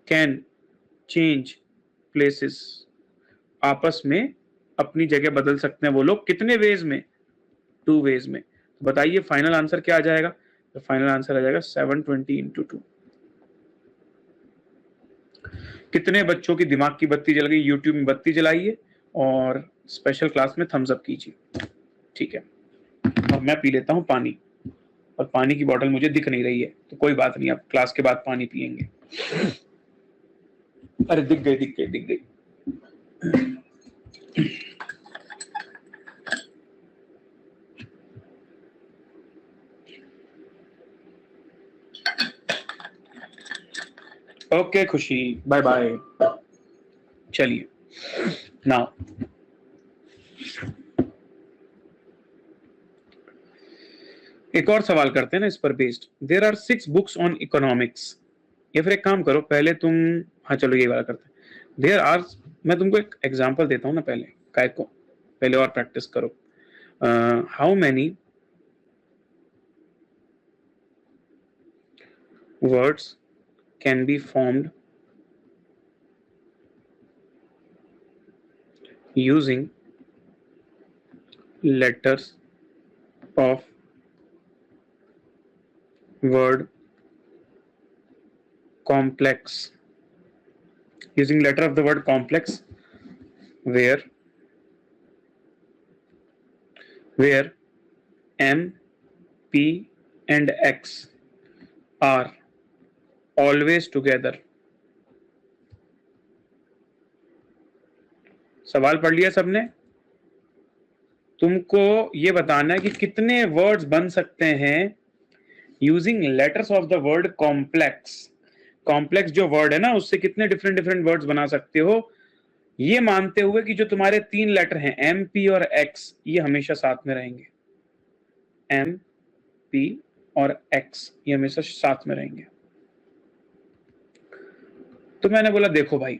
can change places, आपस में अपनी जगह बदल सकते हैं वो लोग। कितने वेज में? 2 वेज में। बताइए फाइनल आंसर क्या आ जाएगा? तो फाइनल आंसर आ जाएगा 720 इंटू 2। कितने बच्चों की दिमाग की बत्ती जल गई? यूट्यूब में बत्ती जलाइए और स्पेशल क्लास में थम्स अप कीजिए, ठीक है? और मैं पी लेता हूं पानी, और पानी की बोतल मुझे दिख नहीं रही है, तो कोई बात नहीं, आप क्लास के बाद पानी पियेंगे। अरे दिख गई, दिख गई, दिख गई। ओके खुशी, बाय बाय। चलिए नाउ एक और सवाल करते हैं ना इस पर based. There are 6 books on economics, या फिर एक काम करो पहले तुम, हाँ चलो ये वाला करते हैं। देयर आर, मैं तुमको एक एग्जांपल देता हूँ ना, पहले काय को पहले और प्रैक्टिस करो। How many words can be formed using letters of word complex, using letter of the word complex where M, P and X are always together। सवाल पढ़ लिया सबने? तुमको ये बताना है कि कितने वर्ड्स बन सकते हैं using letters of the word complex. Complex जो वर्ड है ना, उससे कितने डिफरेंट डिफरेंट वर्ड्स बना सकते हो, ये मानते हुए कि जो तुम्हारे 3 लेटर हैं एम, पी और एक्स, ये हमेशा साथ में रहेंगे। एम, पी और एक्स ये हमेशा साथ में रहेंगे। तो मैंने बोला देखो भाई,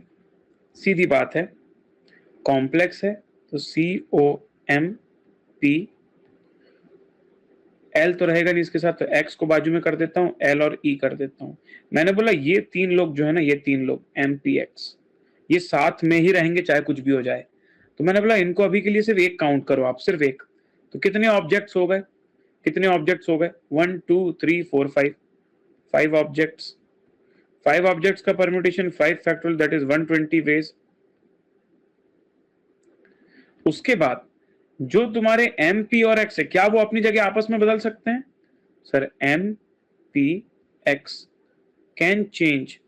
सीधी बात है, कॉम्प्लेक्स है तो COMP, एल तो रहेगा नहीं इसके साथ, तो एक्स को बाजू में कर देता हूं, एल और ई कर देता हूं। मैंने बोला ये 3 लोग जो है ना, ये 3 लोग MPX ये साथ में ही रहेंगे चाहे कुछ भी हो जाए। तो मैंने बोला इनको अभी के लिए सिर्फ एक काउंट करो आप, सिर्फ एक। तो कितने ऑब्जेक्ट्स हो गए, कितने ऑब्जेक्ट्स हो गए, 1 2 3 4 5, 5 ऑब्जेक्ट्स। 5 ऑब्जेक्ट्स का permutation 5 factorial that is 120 ways. उसके बाद जो तुम्हारे एम, पी और एक्स है, क्या वो अपनी जगह आपस में बदल सकते हैं? Sir M, P, X can change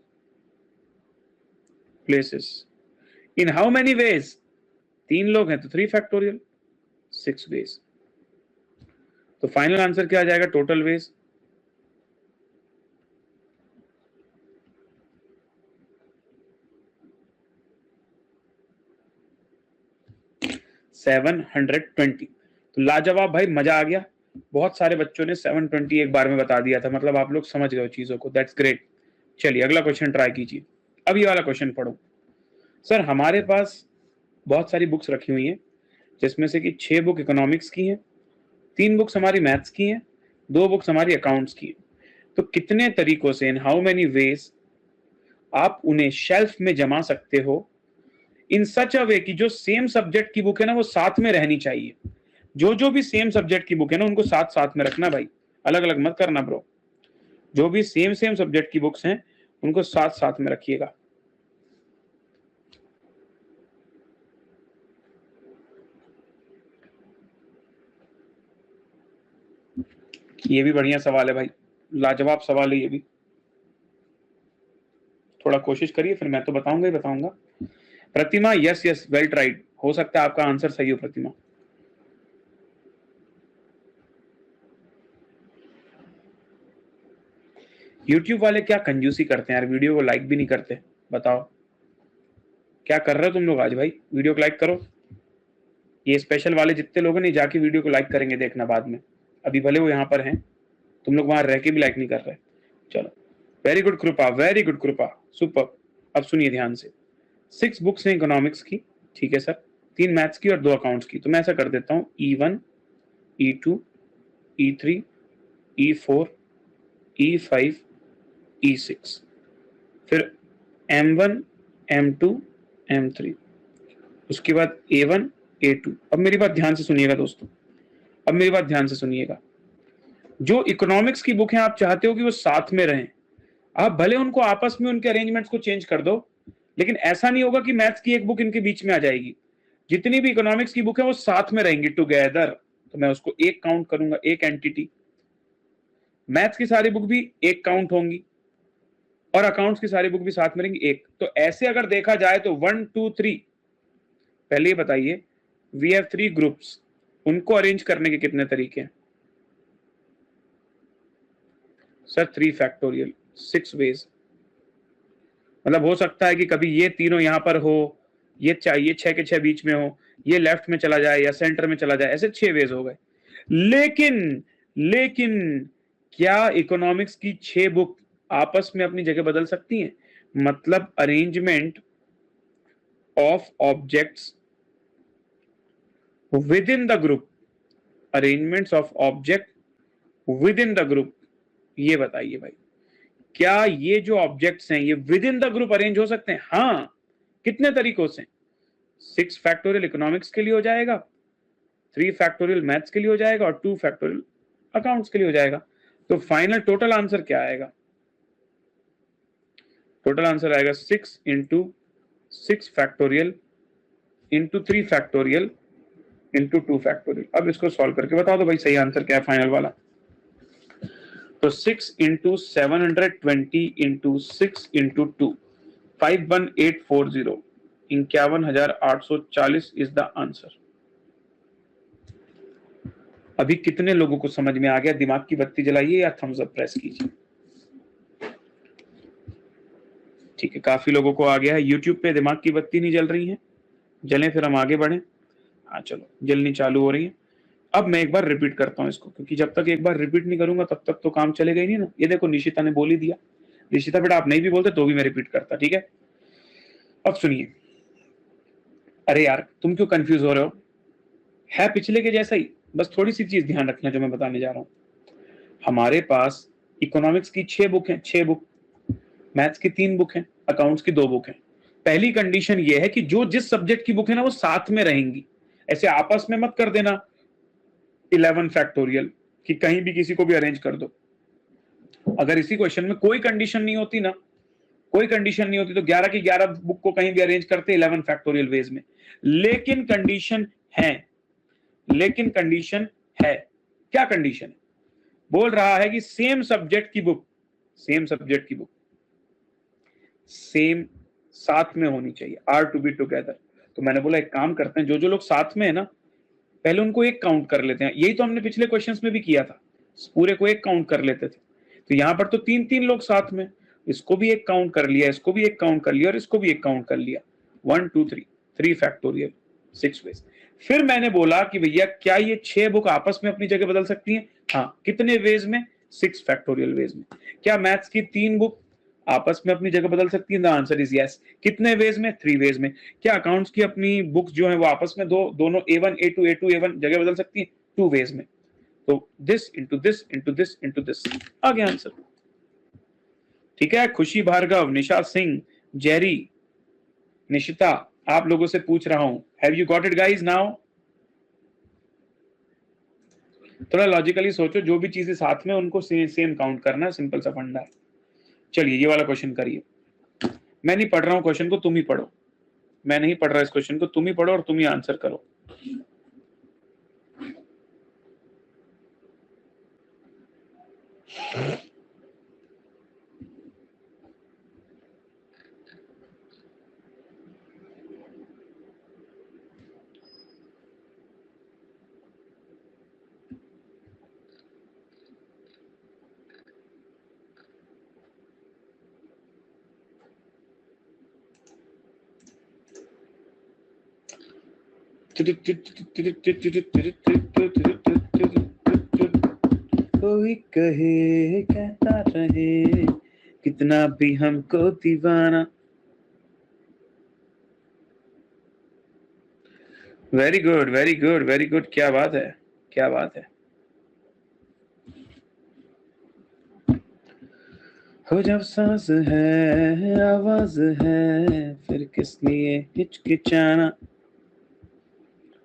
places in how many ways? 3 लोग हैं तो 3 फैक्टोरियल, 6 वेज। तो फाइनल आंसर क्या आ जाएगा टोटल वेज? सेवन 720। तो लाजवाब भाई, मजा आ गया। बहुत सारे बच्चों ने 720 एक बार में बता दिया था, मतलब आप लोग समझ गए चीजों को, दैट्स ग्रेट। चलिए अगला क्वेश्चन ट्राई कीजिए। अब ये वाला क्वेश्चन पढ़ो। सर हमारे पास बहुत सारी बुक्स रखी हुई हैं, जिसमें से कि 6 बुक इकोनॉमिक्स की हैं, 3 बुक्स हमारी मैथ्स की हैं, 2 बुक्स हमारी अकाउंट्स की हैं। तो कितने तरीकों से, इन हाउ मेनी वेज आप उन्हें शेल्फ में जमा सकते हो इन सच अ वे कि जो सेम सब्जेक्ट की बुक है ना वो साथ में रहनी चाहिए। जो भी सेम सब्जेक्ट की बुक है ना उनको साथ साथ में रखना भाई, अलग अलग मत करना ब्रो। जो भी सेम सब्जेक्ट की बुक्स हैं उनको साथ साथ में रखिएगा। ये भी बढ़िया सवाल है भाई, लाजवाब सवाल है ये भी। थोड़ा कोशिश करिए, फिर मैं तो बताऊंगा ही बताऊंगा। प्रतिमा यस यस वेल ट्राइड, हो सकता है आपका आंसर सही हो प्रतिमा। YouTube वाले क्या कंजूसी करते हैं यार, वीडियो को लाइक भी नहीं करते। बताओ क्या कर रहे हो तुम लोग आज भाई, वीडियो को लाइक करो। ये स्पेशल वाले जितने लोग हैं नहीं जाके वीडियो को लाइक करेंगे, देखना बाद में। अभी भले वो यहाँ पर हैं, तुम लोग वहां रह के भी लाइक नहीं कर रहे। चलो वेरी गुड कृपा, वेरी गुड कृपा, सुपर। अब सुनिए ध्यान से, 6 बुक्स हैं इकोनॉमिक्स की, ठीक है सर, 3 मैथ्स की और 2 अकाउंट्स की। तो मैं ऐसा कर देता हूँ E1, E2, E3, E4, E5, E6, फिर M1, M2, M3, उसके बाद A1, A2। अब मेरी बात ध्यान से सुनिएगा दोस्तों, अब मेरी बात ध्यान से सुनिएगा। जो इकोनॉमिक्स की बुक है आप चाहते हो कि वो साथ में रहें, आप भले उनको आपस में उनके अरेंजमेंट्स को चेंज कर दो, लेकिन ऐसा नहीं होगा कि मैथ्स की एक बुक इनके बीच में आ जाएगी। जितनी भी इकोनॉमिक्स की बुक है वो साथ में रहेंगी टुगेदर, तो मैं उसको एक काउंट करूंगा, एक एंटिटी। मैथ्स की सारी बुक भी एक काउंट होंगी और अकाउंट्स की सारी बुक भी साथ में रहेंगी एक। तो ऐसे अगर देखा जाए तो 1 2 3, पहले ये बताइए, वी हैव 3 ग्रुप्स, उनको अरेंज करने के कितने तरीके हैं? Sir 3 factorial, 6 ways. मतलब हो सकता है कि कभी ये तीनों यहां पर हो, ये चाहिए 6 के 6 बीच में हो, ये लेफ्ट में चला जाए या सेंटर में चला जाए, ऐसे 6 वेज हो गए। लेकिन लेकिन क्या इकोनॉमिक्स की 6 बुक आपस में अपनी जगह बदल सकती हैं? मतलब arrangement of objects with in the group, arrangements of object with in the group, ये बताइए भाई, क्या ये जो ऑब्जेक्ट्स हैं ये with in the group arrange हो सकते हैं? हाँ, कितने तरीकों से? 6 फैक्टोरियल इकोनॉमिक्स के लिए हो जाएगा, 3 फैक्टोरियल मैथ्स के लिए हो जाएगा और 2 फैक्टोरियल अकाउंट्स के लिए हो जाएगा। तो फाइनल टोटल आंसर क्या आएगा? टोटल आंसर आएगा 6 into 6 factorial into 3 factorial into 2 factorial. अब इसको सॉल्व करके बता दो भाई सही आंसर क्या है फाइनल वाला। तो 6 into 720 into 6 into 2, 51840, 51,840 is the answer. अभी कितने लोगों को समझ में आ गया? दिमाग की बत्ती जलाइए या थम्स अप प्रेस कीजिए। ठीक है, काफी लोगों को आ गया है। यूट्यूब पे दिमाग की बत्ती नहीं जल रही है, जलें फिर हम आगे बढ़ें। हाँ चलो, जलनी चालू हो रही है। अब मैं एक बार रिपीट करता हूँ इसको, क्योंकि जब तक एक बार रिपीट नहीं करूंगा तब तक तो काम चलेगा ही नहीं ना। ये देखो निशिता ने बोल ही दिया। निशिता बेटा आप नहीं भी बोलते तो भी मैं रिपीट करता, ठीक है? अब सुनिए। अरे यार तुम क्यों कंफ्यूज हो रहे हो? है पिछले के जैसा ही, बस थोड़ी सी चीज ध्यान रखना जो मैं बताने जा रहा हूँ। हमारे पास इकोनॉमिक्स की 6 बुक हैं, 6 बुक, मैथ्स की 3 बुक हैं, अकाउंट्स की 2 बुक हैं। पहली कंडीशन ये है कि जो जिस सब्जेक्ट की बुक है ना वो साथ में रहेंगी, ऐसे आपस में मत कर देना 11 फैक्टोरियल कि कहीं भी किसी को भी अरेंज कर दो। अगर इसी क्वेश्चन में कोई कंडीशन नहीं होती ना, कोई कंडीशन नहीं होती तो 11 की 11 बुक को कहीं भी अरेंज करते 11 फैक्टोरियल वेज में। लेकिन कंडीशन है, लेकिन कंडीशन है। क्या कंडीशन है? बोल रहा है कि सेम सब्जेक्ट की बुक, सेम सब्जेक्ट की बुक सेम साथ में होनी चाहिए, आर टू बी टुगेदर। तो मैंने बोला एक काम करते हैं, जो जो लोग साथ में है ना पहले उनको एक काउंट कर लेते हैं। यही तो हमने पिछले क्वेश्चंस में भी किया था, पूरे को एक काउंट कर लेते थे। तो यहां पर तो 3-3 लोग साथ में, इसको भी एक काउंट कर लिया, इसको भी एक काउंट कर लिया और इसको भी एक काउंट कर लिया। 1 2 3 3 फैक्टोरियल 6 वेज। फिर मैंने बोला कि भैया क्या ये 6 बुक आपस में अपनी जगह बदल सकती हैं? हाँ, कितने वेज में? 6 फैक्टोरियल वेज में। क्या मैथ्स की 3 बुक आपस में अपनी जगह बदल सकती है? The answer is yes. कितने वेज में? 3 वेज में। क्या अकाउंट्स की अपनी बुक्स जो है वो आपस में दोनों A1 A2 A2 A1 जगह बदल सकती है? 2 वेज में। तो this into this into this into this, आ गया आंसर। ठीक है, खुशी भार्गव, निशा सिंह, जेरी, निशिता, आप लोगों से पूछ रहा हूं, have you got it guys now? थोड़ा लॉजिकली सोचो, जो भी चीजें साथ में उनको सेम काउंट करना, सिंपल सा फंडा है। चलिए ये वाला क्वेश्चन करिए। मैं नहीं पढ़ रहा हूं क्वेश्चन को, तुम ही पढ़ो। मैं नहीं पढ़ रहा इस क्वेश्चन को, तुम ही पढ़ो और तुम ही आंसर करो। कोई कहे कहता रहे कितना भी हमको दीवाना। Very good very good very good, क्या बात है, क्या बात है। हो जब सांस है आवाज है फिर किस लिए हिचकिचाना।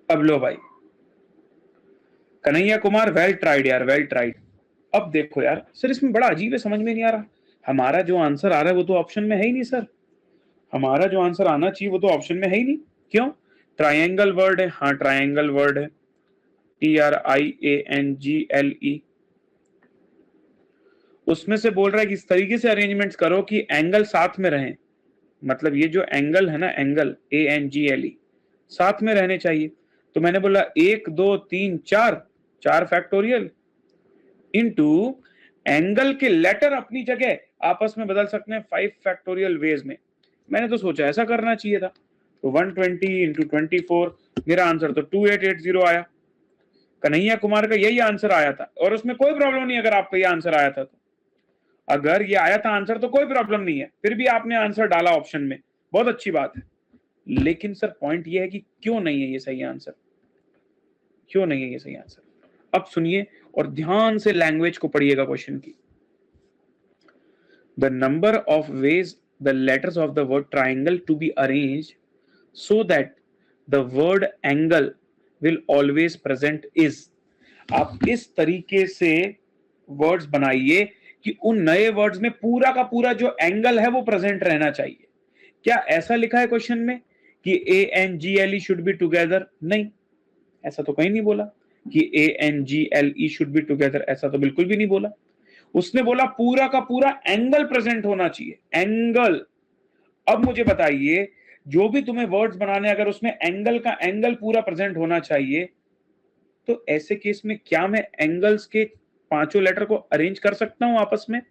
अब लो भाई, कन्हैया कुमार, वेल ट्राइड यार, वेल ट्राइड। अब देखो यार सर, इसमें बड़ा अजीब है, समझ में नहीं आ रहा। हमारा जो आंसर आ रहा है वो तो ऑप्शन में है ही नहीं सर। हमारा जो आंसर आना चाहिए वो तो ऑप्शन में है ही नहीं। क्यों? ट्रायंगल वर्ड है, हाँ ट्रायंगल वर्ड है, TRIANGLE। उसमें से बोल रहा है कि इस तरीके से अरेंजमेंट्स करो कि एंगल साथ में रहें। मतलब ये जो एंगल है ना, एंगल ANGLE साथ में रहने चाहिए। तो मैंने बोला 1 2 3 4, 4 फैक्टोरियल इनटू एंगल के लेटर अपनी जगह आपस में बदल सकते हैं 5 फैक्टोरियल वेज में। मैंने तो सोचा ऐसा करना चाहिए था। तो 120 इंटू 24, मेरा आंसर तो 2880 आया। कन्हैया कुमार का यही आंसर आया था और उसमें कोई प्रॉब्लम नहीं अगर आपका ये आंसर आया था तो। अगर ये आया था आंसर तो कोई प्रॉब्लम नहीं है, फिर भी आपने आंसर डाला ऑप्शन में, बहुत अच्छी बात है। लेकिन सर पॉइंट ये है कि क्यों नहीं है ये सही आंसर, क्यों नहीं है ये सही आंसर? अब सुनिए और ध्यान से लैंग्वेज को पढ़िएगा क्वेश्चन की। The number of ways the letters of the word triangle to be arranged so that the word angle will always present is. आप इस तरीके से वर्ड्स बनाइए कि उन नए वर्ड्स में पूरा का पूरा जो एंगल है वो प्रेजेंट रहना चाहिए। क्या ऐसा लिखा है क्वेश्चन में कि ANGLE शुड बी टुगेदर? नहीं, ऐसा तो कहीं नहीं बोला कि ANGLE शुड बी टुगेदर, ऐसा तो बिल्कुल भी नहीं बोला। उसने बोला पूरा का पूरा एंगल प्रेजेंट होना चाहिए, एंगल। अब मुझे बताइए, जो भी तुम्हें वर्ड्स बनाने अगर उसमें एंगल का एंगल पूरा प्रेजेंट होना चाहिए तो ऐसे केस में क्या मैं एंगल्स के पांचों लेटर को अरेंज कर सकता हूं आपस में?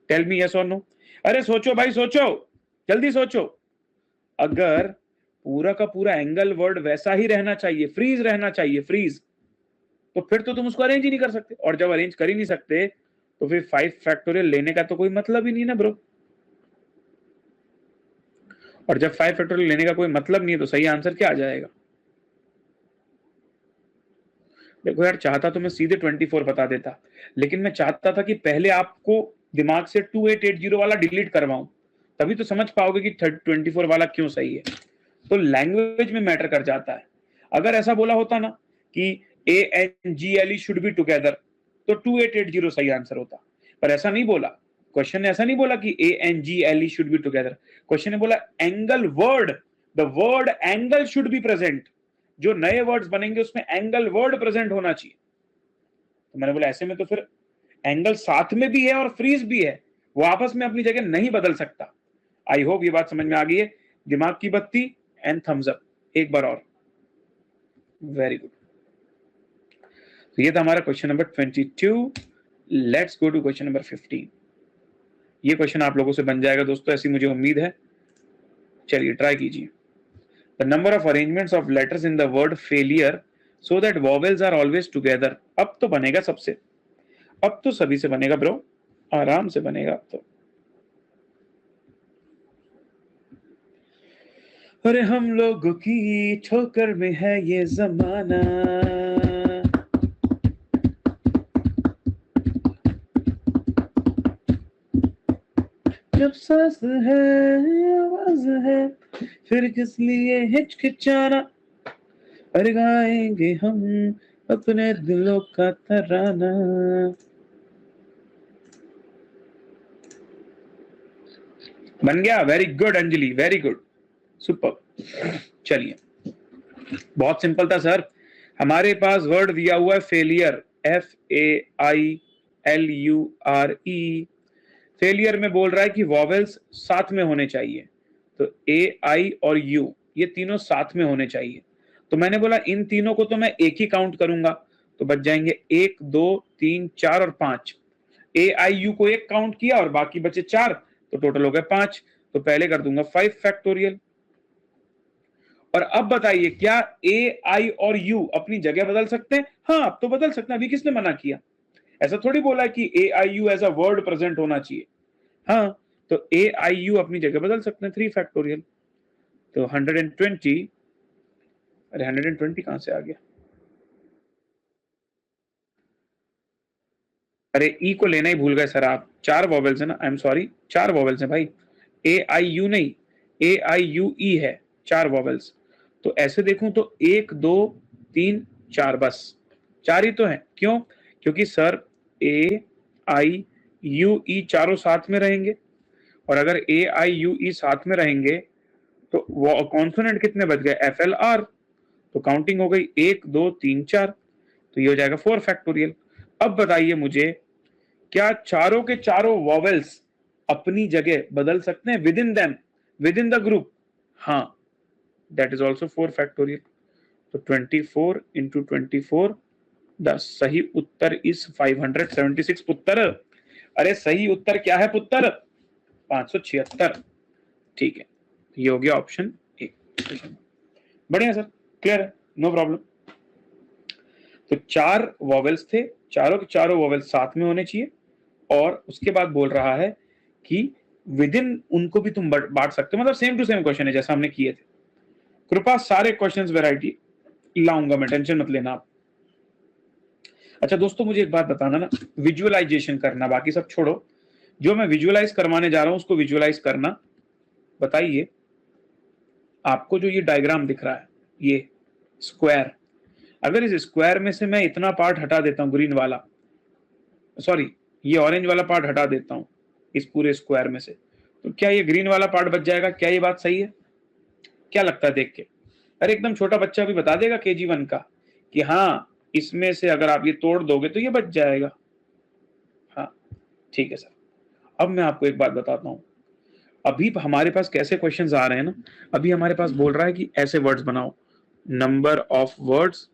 टेल मी यस और नो। अरे सोचो भाई, सोचो, जल्दी सोचो। अगर पूरा का पूरा एंगल वर्ड वैसा ही रहना चाहिए, फ्रीज रहना चाहिए, फ्रीज, तो फिर तो तुम उसको अरेंज ही नहीं कर सकते। और जब अरेंज कर ही नहीं सकते तो फिर 5 फैक्टोरियल लेने का तो कोई मतलब ही नहीं ना ब्रो। और जब 5 फैक्टोरियल लेने का कोई मतलब नहीं है तो सही आंसर क्या आ जाएगा? देखो यार, चाहता तो मैं सीधे 24 बता देता, लेकिन मैं चाहता था कि पहले आपको दिमाग से 2880 वाला डिलीट करवाऊं, तभी तो समझ पाओगे कि 24 वाला क्यों सही है। तो लैंग्वेज में मैटर कर जाता है। अगर ऐसा बोला होता ना कि ANGLE शुड बी टुगेदर, तो 2880 सही आंसर होता, पर ऐसा नहीं बोला। क्वेश्चन ने ऐसा नहीं बोला कि ANGLE should be together. Question ने बोला angle word, the word angle should be present. जो नए वर्ड्स बनेंगे उसमें एंगल वर्ड प्रेजेंट होना चाहिए। तो मैंने बोला ऐसे में तो फिर एंगल साथ में भी है और फ्रीज भी है, वो आपस में अपनी जगह नहीं बदल सकता। आई होप ये बात समझ में आ गई है। दिमाग की बत्ती एंड थम्स अप एक बार और। Very good. तो ये था हमारा question number 22। Let's go to question number 15। ये क्वेश्चन आप लोगों से बन जाएगा दोस्तों, ऐसी मुझे उम्मीद है। चलिए ट्राई कीजिए। The number of arrangements of letters in the word failure so that vowels are always together. अब तो बनेगा सबसे, अब तो सभी से बनेगा ब्रो, आराम से बनेगा अब तो। अरे हम लोगों की ठोकर में है ये जमाना, जब सांस है आवाज है फिर किस लिए हिचकिचाना, अरे गाएंगे हम अपने दिलों का तराना। बन गया? Very good Anjali, very good, super. चलिए, बहुत सिंपल था सर। हमारे पास वर्ड दिया हुआ है फेलियर, FAILURE। फेलियर में बोल रहा है कि वॉवेल्स साथ में होने चाहिए, तो A, I और U ये तीनों साथ में होने चाहिए। तो मैंने बोला इन तीनों को तो मैं एक ही काउंट करूंगा, तो बच जाएंगे 1 2 3 4 और 5। AIU को एक काउंट किया और बाकी बचे 4, तो टोटल हो गए 5। तो पहले कर दूंगा 5 फैक्टोरियल। और अब बताइए क्या AI और U अपनी जगह बदल सकते हैं? हाँ, अब तो बदल सकते हैं। अभी किसने मना किया? ऐसा थोड़ी बोला है कि AIU as a word present होना चाहिए। हाँ, तो AIU अपनी जगह बदल सकते हैं 3 फैक्टोरियल। तो 120, अरे 120 कहां से आ गया? अरे ई को लेना ही भूल गए सर आप। 4 वॉवेल्स है ना, आई एम सॉरी, 4 वॉवेल्स है भाई। AIU नहीं, AIUE है, 4 वॉवेल्स। तो ऐसे देखूं तो 1 2 3 4, बस 4 ही तो है। क्यों? क्योंकि सर AIUE चारों साथ में रहेंगे, और अगर AIUE साथ में रहेंगे तो वो कॉन्सोनेंट कितने बच गए? FLR। तो काउंटिंग हो गई 1 2 3 4, तो ये हो जाएगा 4 फैक्टोरियल। अब बताइए मुझे, क्या चारों के चारों वॉवेल्स अपनी जगह बदल सकते हैं with in them, with in the group? हाँ, दैट इज ऑल्सो 4 फैक्टोरियल। तो 24 इंटू 24, द सही उत्तर इज 576 पुत्र। अरे सही उत्तर क्या है पुत्र? 576। ठीक है, ये हो गया ऑप्शन ए। बढ़िया सर, क्लियर है, नो प्रॉब्लम। तो 4 वॉवेल्स थे, चारों के चारों वॉवेल्स साथ में होने चाहिए, और उसके बाद बोल रहा है कि विद इन उनको भी तुम बांट सकते हो। मतलब सेम टू सेम क्वेश्चन है जैसा हमने किए थे। कृपया सारे क्वेश्चंस वैरायटी लाऊंगा मैं, टेंशन मत लेना आप। अच्छा दोस्तों, मुझे एक बात बताना ना, विजुअलाइजेशन करना, बाकी सब छोड़ो। जो मैं विजुअलाइज करवाने जा रहा हूं उसको विजुअलाइज करना। बताइए, आपको जो ये डायग्राम दिख रहा है, ये स्क्वायर, अगर इस स्क्वायर में से मैं इतना पार्ट हटा देता हूं, ग्रीन वाला, सॉरी ये ऑरेंज वाला पार्ट हटा देता हूं इस पूरे स्क्वायर में से, तो क्या ये ग्रीन वाला पार्ट बच जाएगा? क्या ये बात सही है? क्या लगता है देख के? अरे एकदम छोटा बच्चा भी बता देगा KG1 का कि हाँ, इसमें से अगर आप ये तोड़ दोगे तो ये बच जाएगा। हाँ, ठीक है सर। अब मैं आपको एक बात बताता हूं, अभी हमारे पास कैसे क्वेश्चंस आ रहे हैं ना, अभी हमारे पास बोल रहा है कि ऐसे वर्ड्स बनाओ, नंबर ऑफ वर्ड्स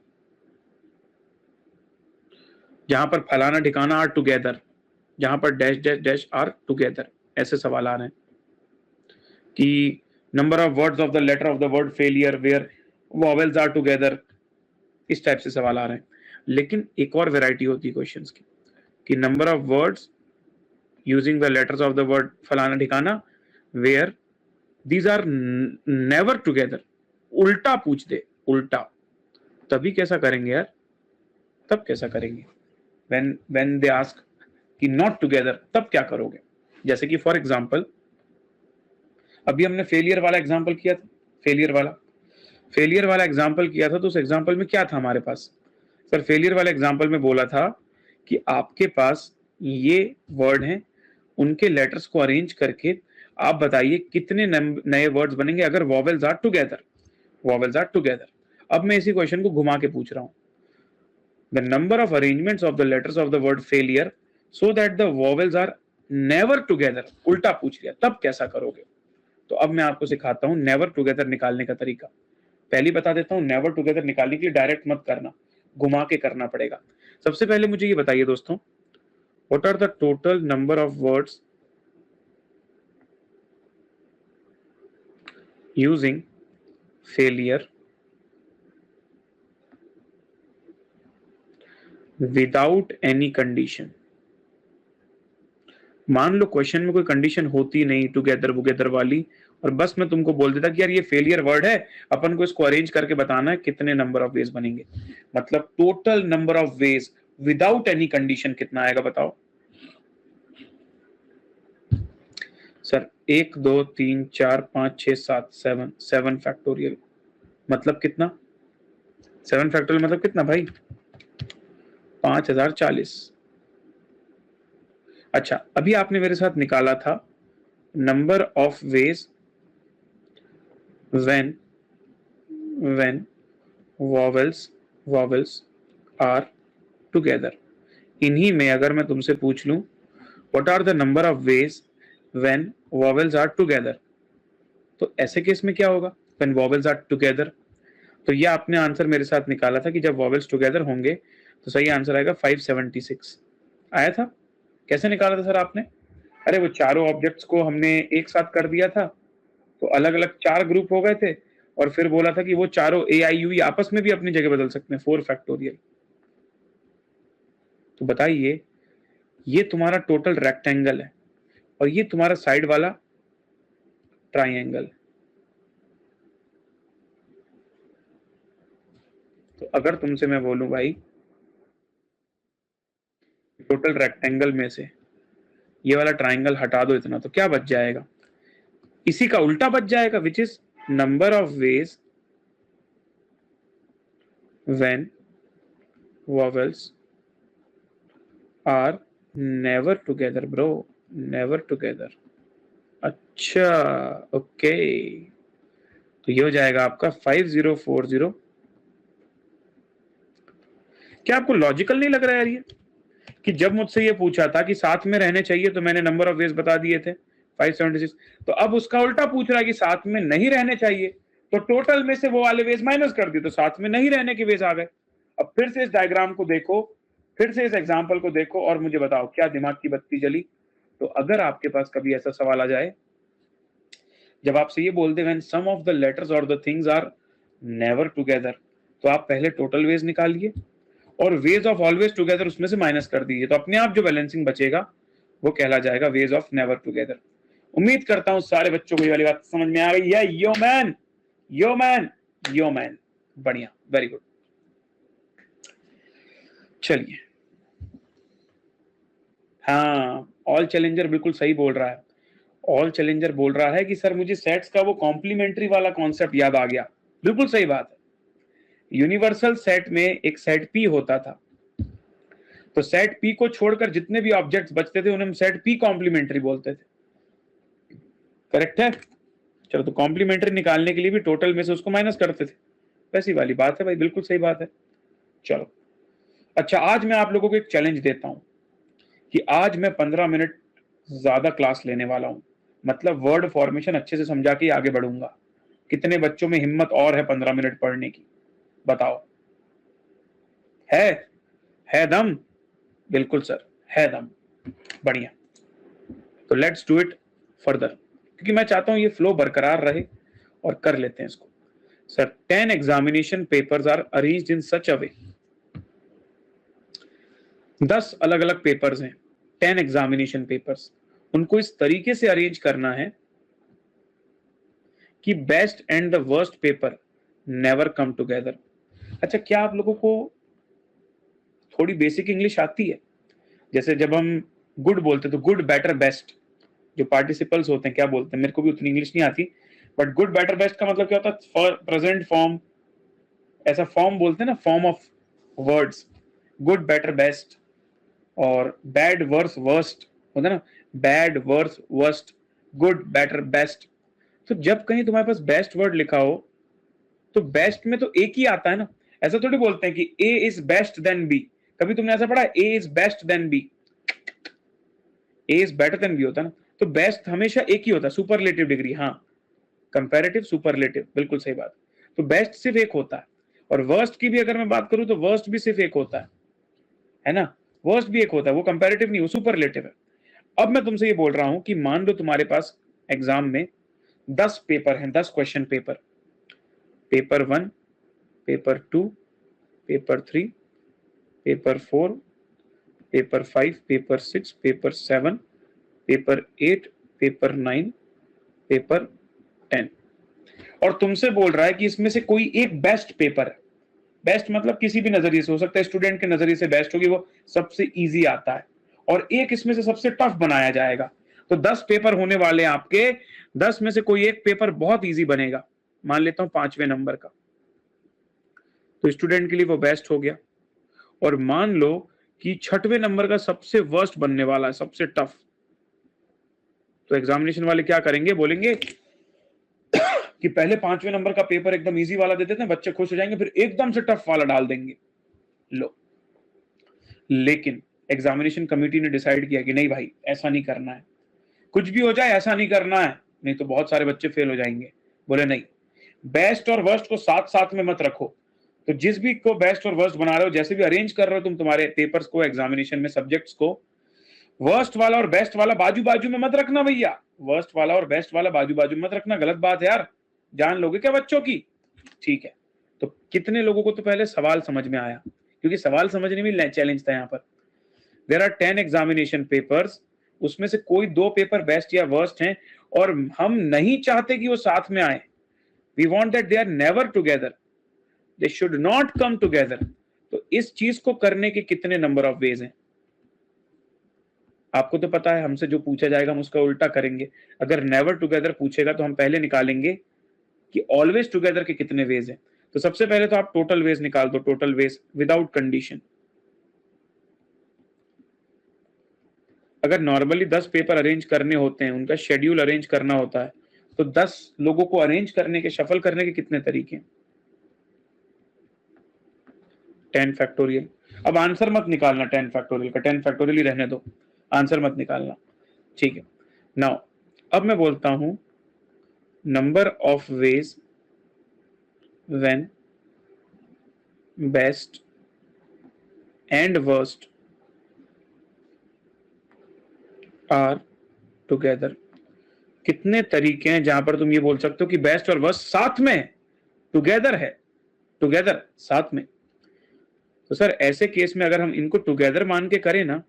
जहां पर फलाना ठिकाना आर टुगेदर, जहां पर dash dash dash are together, ऐसे सवाल आ रहे हैं कि number of words of the letter of the word failure where vowels are together, इस टाइप से सवाल आ रहे हैं। लेकिन एक और वैरायटी होती है क्वेश्चंस की कि number of words using the letters of the word फलाना ठिकाना where these are never together, उल्टा पूछ दे, उल्टा, तभी कैसा करेंगे यार, तब कैसा करेंगे? when they ask कि नॉट टुगेदर, तब क्या करोगे? जैसे कि फॉर एग्जाम्पल अभी हमने फेलियर वाला एग्जाम्पल किया था, फेलियर वाला एग्जाम्पल किया था, तो उस एग्जाम्पल में क्या था हमारे पास? सर फेलियर वाले एग्जाम्पल में बोला था कि आपके पास ये वर्ड हैं, उनके लेटर्स को अरेंज करके आप बताइए कितने नए वर्ड्स बनेंगे अगर vowels are together, vowels are together. अब मैं इसी क्वेश्चन को घुमा के पूछ रहा हूं, the number of arrangements of the letters of the word failure so that the vowels are never together, उल्टा पूछ लिया, तब कैसा करोगे? तो अब मैं आपको सिखाता हूं नेवर टुगेदर निकालने का तरीका। पहले बता देता हूं, नेवर टुगेदर निकालने के लिए डायरेक्ट मत करना, घुमा के करना पड़ेगा। सबसे पहले मुझे ये बताइए दोस्तों, what are the total number of words using failure without any condition? मान लो क्वेश्चन में कोई कंडीशन होती नहीं टुगेदर वुगेदर वाली, और बस मैं तुमको बोल देता कि यार ये फेलियर वर्ड है, अपन को इसको अरेंज करके बताना है कितने नंबर ऑफ वेज बनेंगे, मतलब total number of veg without any condition कितना आएगा बताओ? सर 1 2 3 4 5 6 7 7 फैक्टोरियल, मतलब कितना? 7 फैक्टोरियल मतलब कितना भाई? 5040। अच्छा, अभी आपने मेरे साथ निकाला था number of ways when vowels are together. इन्हीं में अगर मैं तुमसे पूछ लूं what are the number of ways when vowels are together, तो ऐसे केस में क्या होगा? व्हेन वॉवेल्स आर टुगेदर, तो ये आपने आंसर मेरे साथ निकाला था कि जब वॉवेल्स टुगेदर होंगे तो सही आंसर आएगा 576। आया था? कैसे निकाला था सर आपने? अरे वो चारों ऑब्जेक्ट्स को हमने एक साथ कर दिया था, तो अलग अलग 4 ग्रुप हो गए थे, और फिर बोला था कि वो चारों ए आई यू आपस में भी अपनी जगह बदल सकते हैं, 4 फैक्टोरियल। तो बताइए, ये तुम्हारा टोटल रेक्टेंगल है और ये तुम्हारा साइड वाला ट्राइंगल। तो अगर तुमसे मैं बोलूं भाई टोटल रेक्टेंगल में से ये वाला ट्राइंगल हटा दो इतना, तो क्या बच जाएगा? इसी का उल्टा बच जाएगा, which is number of ways when vowels are never together. Bro, never together. अच्छा, ओके, तो ये हो जाएगा आपका 5040। क्या आपको लॉजिकल नहीं लग रहा है यार ये, कि जब मुझसे ये पूछा था कि साथ में रहने चाहिए तो मैंने नंबर ऑफ वेज बता दिए थे 576, तो अब उसका उल्टा पूछ रहा है कि साथ में नहीं रहने चाहिए, तो टोटल में से वो वाले वेज माइनस कर दिए, तो साथ में नहीं रहने के वेज आ गए। अब फिर से इस डायग्राम को देखो, फिर से इस एग्जाम्पल को देखो और मुझे बताओ क्या दिमाग की बत्ती जली? तो अगर आपके पास कभी ऐसा सवाल आ जाए जब आपसे ये बोल दे when some of the letters और the things are never together, तो आप पहले टोटल वेज निकालिए और वेज ऑफ ऑलवेज टुगेदर उसमें से माइनस कर दीजिए, तो अपने आप जो बैलेंसिंग बचेगा वो कहला जाएगा वेज ऑफ नेवर टुगेदर। उम्मीद करता हूं सारे बच्चों को ये वाली बात समझ में आ गई है। Yo man, yo man, yo man, बढ़िया, वेरी गुड। चलिए, हाँ, ऑल चैलेंजर बिल्कुल सही बोल रहा है। ऑल चैलेंजर बोल रहा है कि सर मुझे सेट्स का वो कॉम्प्लीमेंट्री वाला कॉन्सेप्ट याद आ गया। बिल्कुल सही बात है। यूनिवर्सल सेट में एक सेट पी होता था, तो सेट पी को छोड़कर जितने भी ऑब्जेक्ट्स बचते थे उन्हें हम सेट पी कॉम्प्लीमेंट्री बोलते थे। करेक्ट है? चलो, तो कॉम्प्लीमेंट्री निकालने के लिए भी टोटल में से उसको माइनस करते थे, वैसी वाली बात है भाई, बिल्कुल सही बात है। चलो, अच्छा, आज मैं आप लोगों को एक चैलेंज देता हूं कि आज मैं 15 मिनट ज्यादा क्लास लेने वाला हूं, मतलब वर्ड फॉर्मेशन अच्छे से समझा के आगे बढ़ूंगा। कितने बच्चों में हिम्मत और है 15 मिनट पढ़ने की? बताओ, है दम? बिल्कुल सर, है दम, बढ़िया। तो लेट्स डू इट फर्दर, क्योंकि मैं चाहता हूं ये फ्लो बरकरार रहे और कर लेते हैं इसको। Sir 10 examination papers are arranged in such a way, 10 अलग अलग पेपर्स हैं, 10 एग्जामिनेशन पेपर्स, उनको इस तरीके से अरेंज करना है कि best and the worst paper never come together. अच्छा, क्या आप लोगों को थोड़ी बेसिक इंग्लिश आती है? जैसे जब हम गुड बोलते तो गुड बेटर बेस्ट, जो पार्टिसिपल्स होते हैं क्या बोलते हैं, मेरे को भी उतनी इंग्लिश नहीं आती, बट गुड बेटर बेस्ट का मतलब क्या होता है? प्रेजेंट फॉर्म, ऐसा फॉर्म बोलते हैं ना, form of words, good better best. और बैड वर्स वर्स्ट होता है ना, bad worse worst, good better best. तो जब कहीं तुम्हारे पास बेस्ट वर्ड लिखा हो तो बेस्ट में तो एक ही आता है ना, ऐसा थोड़ी बोलते हैं कि A is best than B. कभी तुमने ऐसा पढ़ा है A is best than B? A is better than B होता है ना। तो बेस्ट हमेशा एक ही होता है, सुपरलेटिव डिग्री, हाँ, कंपैरेटिव सुपरलेटिव, बिल्कुल सही बात। तो बेस्ट सिर्फ एक होता है, और वर्स्ट की भी अगर मैं बात करूं तो वर्स्ट भी सिर्फ एक होता है ना, वर्स्ट भी एक होता है, वो कंपैरेटिव नहीं, वो सुपरलेटिव है। अब मैं तुमसे ये बोल रहा हूं कि मान लो तुम्हारे पास एग्जाम में 10 पेपर हैं, 10 question paper, paper 1, paper 2, paper 3, paper 4, paper 5, paper 6, paper 7, paper 8, paper 9, paper 10, और तुमसे बोल रहा है कि इसमें से कोई एक बेस्ट पेपर है। बेस्ट मतलब किसी भी नजरिए से हो सकता है, स्टूडेंट के नजरिए से बेस्ट होगी, वो सबसे इजी आता है, और एक इसमें से सबसे टफ बनाया जाएगा। तो 10 पेपर होने वाले आपके, 10 में से कोई एक पेपर बहुत इजी बनेगा, मान लेता हूं 5वें नंबर का, तो स्टूडेंट के लिए वो बेस्ट हो गया। और मान लो कि 6वें नंबर का सबसे वर्स्ट बनने वाला है, सबसे टफ, तो एग्जामिनेशन वाले क्या करेंगे, बोलेंगे कि पहले 5वें नंबर का पेपर एकदम इजी वाला दे देते हैं, बच्चे खुश हो जाएंगे, फिर एकदम से टफ वाला डाल देंगे। लो, लेकिन एग्जामिनेशन कमेटी ने डिसाइड किया कि नहीं भाई, ऐसा नहीं करना है, कुछ भी हो जाए ऐसा नहीं करना है, नहीं तो बहुत सारे बच्चे फेल हो जाएंगे। बोले नहीं, बेस्ट और वर्स्ट को साथ साथ में मत रखो। तो जिस भी को बेस्ट और वर्स्ट बना रहे हो, जैसे भी अरेंज कर रहे हो तुम तुम्हारे पेपर्स को, एग्जामिनेशन में सब्जेक्ट्स को, वर्स्ट वाला और बेस्ट वाला बाजू बाजू में मत रखना भैया, वर्स्ट वाला और बेस्ट वाला बाजू बाजू में मत रखना, गलत बात है यार, जान लोगे क्या बच्चों की? ठीक है। तो कितने लोगों को तो पहले सवाल समझ में आया, क्योंकि सवाल समझने में चैलेंज था यहाँ पर। देयर आर 10 एग्जामिनेशन पेपर्स, उसमें से कोई 2 पेपर बेस्ट या वर्स्ट हैं, और हम नहीं चाहते कि वो साथ में आए। We want that they are never together, they should not come together. तो इस चीज को करने के कितने नंबर ऑफ वेज हैं? आपको तो पता है, हमसे जो पूछा जाएगा हम उसका उल्टा करेंगे। अगर नेवर टुगेदर पूछेगा तो हम पहले निकालेंगे कि ऑलवेज टुगेदर के कितने वेज हैं। तो सबसे पहले तो आप टोटल वेज निकाल दो, टोटल वेज विदाउट कंडीशन। अगर नॉर्मली 10 पेपर अरेंज करने होते हैं, उनका शेड्यूल अरेंज करना होता है, तो 10 लोगों को अरेंज करने के, शफल करने के कितने तरीके हैं? 10 फैक्टोरियल। अब आंसर मत निकालना 10 फैक्टोरियल का, 10 फैक्टोरियल ही रहने दो, आंसर मत निकालना, ठीक है। नाउ अब मैं बोलता हूं number of ways when best and worst are together. कितने तरीके हैं जहां पर तुम ये बोल सकते हो कि बेस्ट और वर्स्ट साथ में, टुगेदर है, टुगेदर साथ में। तो सर ऐसे केस में अगर हम इनको टुगेदर मान के करें ना,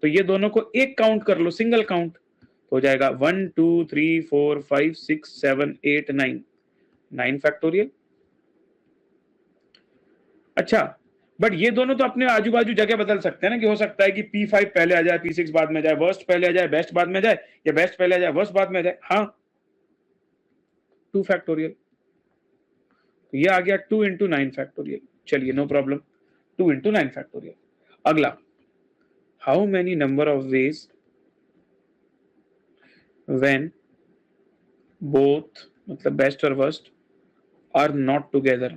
तो ये दोनों को एक काउंट कर लो, सिंगल काउंट, तो हो जाएगा 1 2 3 4 5 6 7 8 9, 9 फैक्टोरियल। अच्छा, बट ये दोनों तो अपने आजू बाजू जगह बदल सकते हैं ना, कि हो सकता है कि P5 पहले आ जाए, P6 बाद में जाए, वर्स्ट पहले आ जाए, बेस्ट बाद में जाए, या बेस्ट पहले आ जाए, वर्स्ट बाद में जाए। हाँ, 2 फैक्टोरियल, तो ये आ गया 2 इंटू 9 फैक्टोरियल। चलिए, नो प्रॉब्लम, 2 इंटू 9 फैक्टोरियल। अगला, how many number of ways when both, मतलब बेस्ट और वर्स्ट, आर नॉट टुगेदर।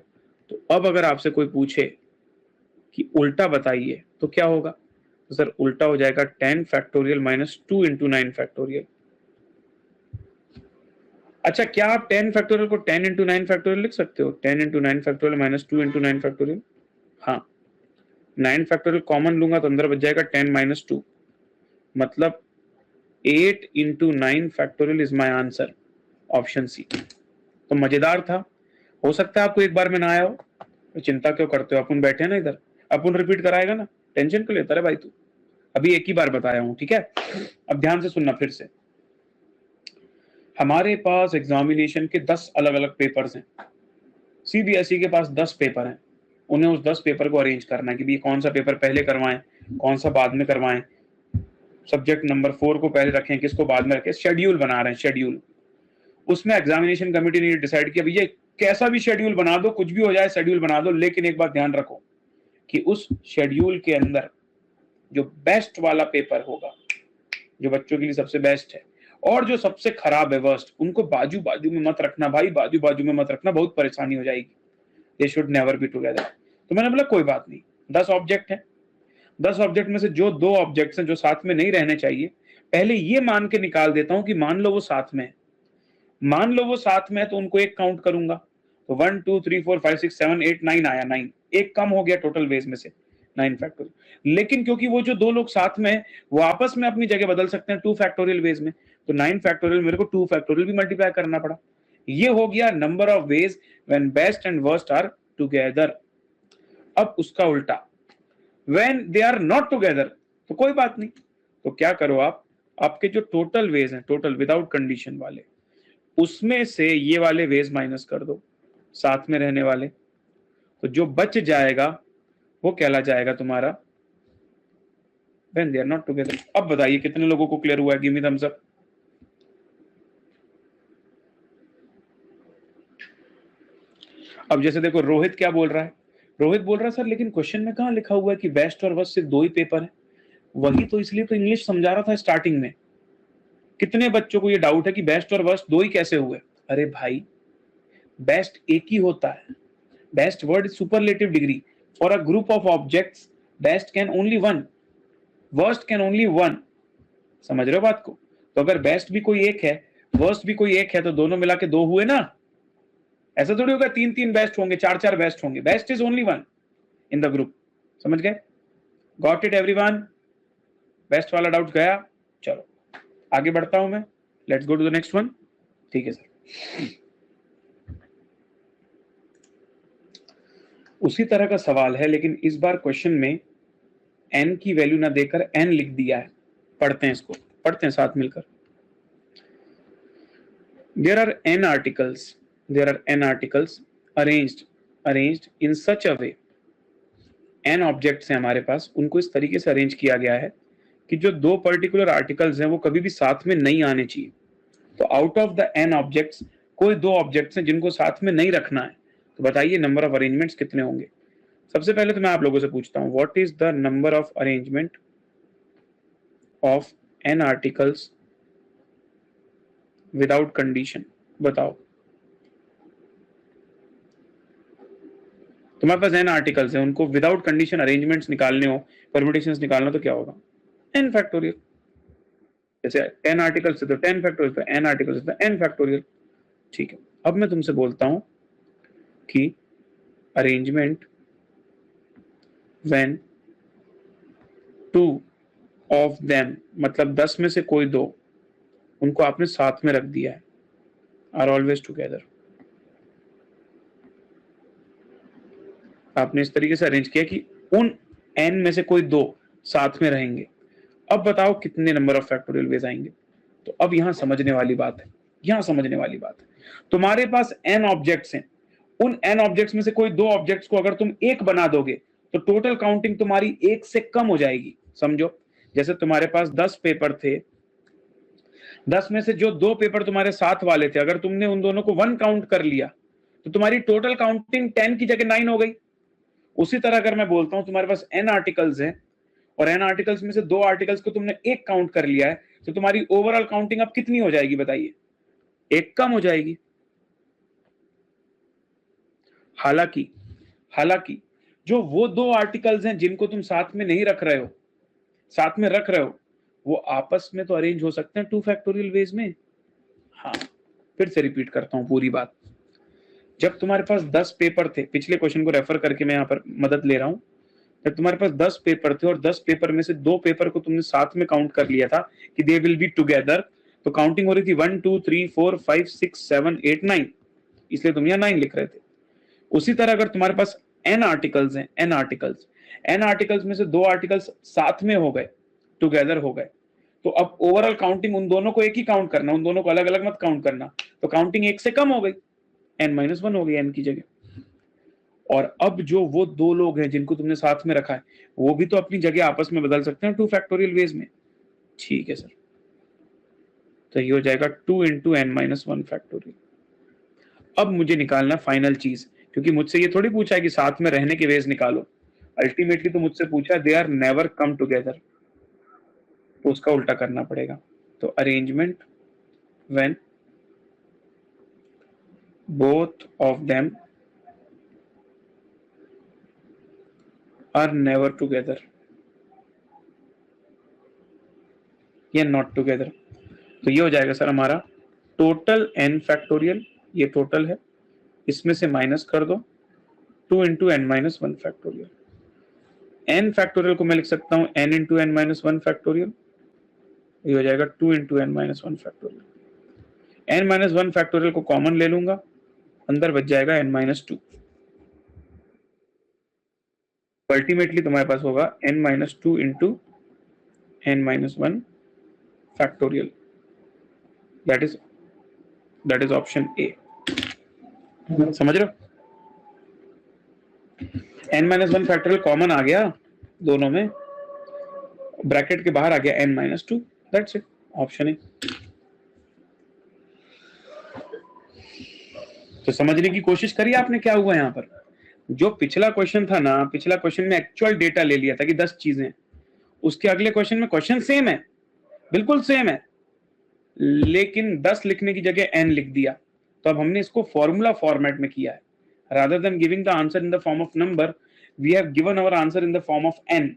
तो अब अगर आपसे कोई पूछे कि उल्टा बताइए तो क्या होगा, तो सर उल्टा हो जाएगा 10 फैक्टोरियल माइनस 2 इंटू 9 फैक्टोरियल। अच्छा, क्या आप 10 फैक्टोरियल को 10 इंटू 9 फैक्टोरियल लिख सकते हो? 10 into 9 factorial minus 2 into 9 factorial, हाँ, 9 फैक्टोरियल कॉमन लूंगा तो अंदर बच जाएगा 10 माइनस 2, मतलब 8 into 9 factorial is my answer, option C. तो मजेदार था, हो सकता है आपको एक बार में ना आया हो, तो चिंता क्यों करते हो, अपन बैठे ना इधर, अपन रिपीट कराएगा ना, टेंशन क्यों लेता है भाई तू, अभी एक ही बार बताया हूं, ठीक है। अब ध्यान से सुनना फिर से, हमारे पास एग्जामिनेशन के 10 अलग अलग पेपर्स हैं, सीबीएसई के पास 10 पेपर हैं, उन्हें उस 10 पेपर को अरेंज करना है कि कौन सा पेपर पहले करवाएं, कौन सा बाद में करवाएं, सब्जेक्ट नंबर 4 को पहले रखें, किसको बाद में रखें, शेड्यूल बना रहे हैं, शेड्यूल। उसमें एग्जामिनेशन कमेटी ने डिसाइड किया भैया कैसा भी शेड्यूल बना दो, कुछ भी हो जाए शेड्यूल बना दो, लेकिन एक बात ध्यान रखो कि उस शेड्यूल के अंदर जो बेस्ट वाला पेपर होगा, जो बच्चों के लिए सबसे बेस्ट है, और जो सबसे खराब है वर्स्ट, उनको बाजू बाजू में मत रखना भाई, बाजू बाजू में मत रखना, बहुत परेशानी हो जाएगी, they should never be together. तो मैंने बोला कोई बात नहीं, 10 ऑब्जेक्ट है, 10 ऑब्जेक्ट में से जो 2 ऑब्जेक्ट्स हैं जो साथ में नहीं रहने चाहिए, पहले ये मान के निकाल देता हूं कि मान लो वो साथ में है, मान लो वो साथ में है तो उनको एक काउंट करूंगा, तो 1 2 3 4 5 6 7 8 9 आया, 9 एक कम हो गया टोटल वेज में से, 9 फैक्टोरियल। लेकिन क्योंकि वो जो 2 लोग साथ में है वो आपस में अपनी जगह बदल सकते हैं 2 फैक्टोरियल वेज में, तो 9 फैक्टोरियल मेरे को 2 फैक्टोरियल भी मल्टीप्लाई करना पड़ा। ये हो गया number of ways when best and worst are together. अब उसका उल्टा, when they are not together, तो कोई बात नहीं, तो क्या करो आप, आपके जो टोटल वेज हैं, टोटल विदाउट कंडीशन वाले, उसमें से ये वाले वेज माइनस कर दो, साथ में रहने वाले, तो जो बच जाएगा वो कहला जाएगा तुम्हारा when they are not together. अब बताइए कितने लोगों को क्लियर हुआ है, गिव मी थम्स अप। अब जैसे देखो रोहित क्या बोल रहा है, रोहित बोल रहा है सर लेकिन क्वेश्चन में कहां लिखा हुआ है कि बेस्ट और वर्स्ट सिर्फ 2 ही पेपर है, वही तो इसलिए तो इंग्लिश समझा रहा था स्टार्टिंग में। कितने बच्चों को ये डाउट है कि बेस्ट और वर्स्ट 2 ही कैसे हुए, अरे भाई बेस्ट एक ही होता है, best word is superlative degree, for a group of objects best can only one, worst can only one, समझ रहे हो बात को। तो अगर बेस्ट भी कोई एक है, वर्स्ट भी कोई एक है, तो दोनों मिला के 2 हुए ना, ऐसा थोड़ी होगा 3-3 बेस्ट होंगे, 4-4 बेस्ट होंगे, best is only one in the group, समझ गए, गॉट इट एवरीवन। बेस्ट वाला डाउट गया, चलो आगे बढ़ता हूं मैं, let's go to the next one, ठीक है सर। उसी तरह का सवाल है, लेकिन इस बार क्वेश्चन में n की वैल्यू ना देकर n लिख दिया है, पढ़ते हैं इसको, पढ़ते हैं साथ मिलकर। There are n articles, there are n articles arranged in such a way, n objects हैं हमारे पास, उनको इस तरीके से अरेंज किया गया है कि जो 2 पर्टिकुलर आर्टिकल्स हैं वो कभी भी साथ में नहीं आने चाहिए। तो out of the n objects कोई 2 ऑब्जेक्ट्स हैं जिनको साथ में नहीं रखना है, तो बताइए नंबर ऑफ अरेंजमेंट्स कितने होंगे। सबसे पहले तो मैं आप लोगों से पूछता हूं, what is the number of arrangement of n articles without condition, बताओ। तुम्हारे पास n आर्टिकल्स हैं, उनको विदाउट कंडीशन अरेंजमेंट्स निकालने हो, परम्यूटेशंस निकालना, तो क्या होगा, n फैक्टोरियल। जैसे 10 आर्टिकल्स तो 10 फैक्टोरियल, तो n आर्टिकल्स तो n फैक्टोरियल, ठीक है। अब मैं तुमसे बोलता हूं कि अरेंजमेंट व्हेन 2 ऑफ देम, मतलब 10 में से कोई 2, उनको आपने साथ में रख दिया है, आर ऑलवेज टुगेदर, आपने इस तरीके से अरेंज किया कि उन n में से कोई 2 साथ में रहेंगे। अब बताओ कितने नंबर ऑफ फैक्टोरियल वेज आएंगे। तो अब यहां समझने वाली बात है, यहां समझने वाली बात है, तुम्हारे पास n ऑब्जेक्ट्स हैं, उन n ऑब्जेक्ट्स में से कोई 2 ऑब्जेक्ट्स को अगर तुम एक बना दोगे तो टोटल काउंटिंग तुम्हारी 1 से कम हो जाएगी। समझो, जैसे तुम्हारे पास 10 पेपर थे, 10 में से जो 2 पेपर तुम्हारे साथ वाले थे, अगर तुमने उन दोनों को 1 काउंट कर लिया तो तुम्हारी टोटल काउंटिंग 10 की जगह 9 हो गई। उसी तरह अगर मैं बोलता हूं तुम्हारे पास n आर्टिकल्स हैं और n आर्टिकल्स में से 2 आर्टिकल्स को तुमने एक काउंट कर लिया है, तो तुम्हारी ओवरऑल काउंटिंग अब कितनी हो जाएगी बताइए, 1 कम हो जाएगी। हालांकि जो वो 2 आर्टिकल्स हैं जिनको तुम साथ में नहीं रख रहे हो, साथ में रख रहे हो, वो आपस में तो अरेंज हो सकते हैं 2 फैक्टोरियल वेज में। हाँ, फिर से रिपीट करता हूं पूरी बात। जब तुम्हारे पास 10 पेपर थे, पिछले क्वेश्चन को रेफर करके मैं यहां पर मदद ले रहा हूं, जब तुम्हारे पास 10 पेपर थे और 10 पेपर में से 2 पेपर को तुमने साथ में काउंट कर लिया था कि दे विल बी टुगेदर, तो काउंटिंग हो रही थी 1 2 3 4 5 6 7 8 9, इसलिए तुम यहाँ 9 लिख रहे थे। उसी तरह अगर तुम्हारे पास n आर्टिकल्स हैं, n आर्टिकल्स में से 2 आर्टिकल्स साथ में हो गए, टुगेदर हो गए, तो अब ओवरऑल काउंटिंग उन दोनों को एक ही काउंट करना, उन दोनों को अलग अलग मत काउंट करना, तो काउंटिंग 1 से कम हो गई, n-1 हो गई n की जगह। और अब जो वो 2 लोग हैं जिनको तुमने साथ में रखा है, वो भी तो अपनी जगह आपस में बदल सकते हैं 2 फैक्टोरियल वेज में। ठीक है सर, तो ये हो जाएगा 2 इंटू n-1 फैक्टोरियल। अब मुझे निकालना फाइनल चीज, क्योंकि मुझसे ये थोड़ी पूछा है कि साथ में रहने के वेज निकालो, अल्टीमेटली तो मुझसे पूछा है they are never come together, तो उसका उल्टा करना पड़ेगा। तो arrangement when both of them are never together या नॉट टुगेदर, तो ये हो जाएगा सर हमारा टोटल n फैक्टोरियल, ये टोटल है, इसमें से माइनस कर दो 2 into n-1 factorial. n factorial को मैं लिख सकता हूं n इंटू n-1 फैक्टोरियल, ये हो जाएगा 2 into n-1 factorial. n-1 factorial को कॉमन ले लूंगा, अंदर बच जाएगा n-2, अल्टीमेटली तुम्हारे पास होगा n-2 into n-1 factorial, that is option A. समझ रहे हो? n-1 फैक्टोरियल कॉमन आ गया दोनों में, ब्रैकेट के बाहर आ गया n-2, that's it, option A. तो समझने की कोशिश करिए आपने क्या हुआ यहाँ पर। जो पिछला क्वेश्चन था ना, पिछला क्वेश्चन में एक्चुअल डेटा ले लिया था कि 10 चीजें, उसके अगले क्वेश्चन में क्वेश्चन सेम है, बिल्कुल सेम है, लेकिन 10 लिखने की जगह n लिख दिया। तो अब हमने इसको फॉर्मूला फॉर्मेट में किया है, rather than giving the answer in the form of number, we have given our answer in the form of n.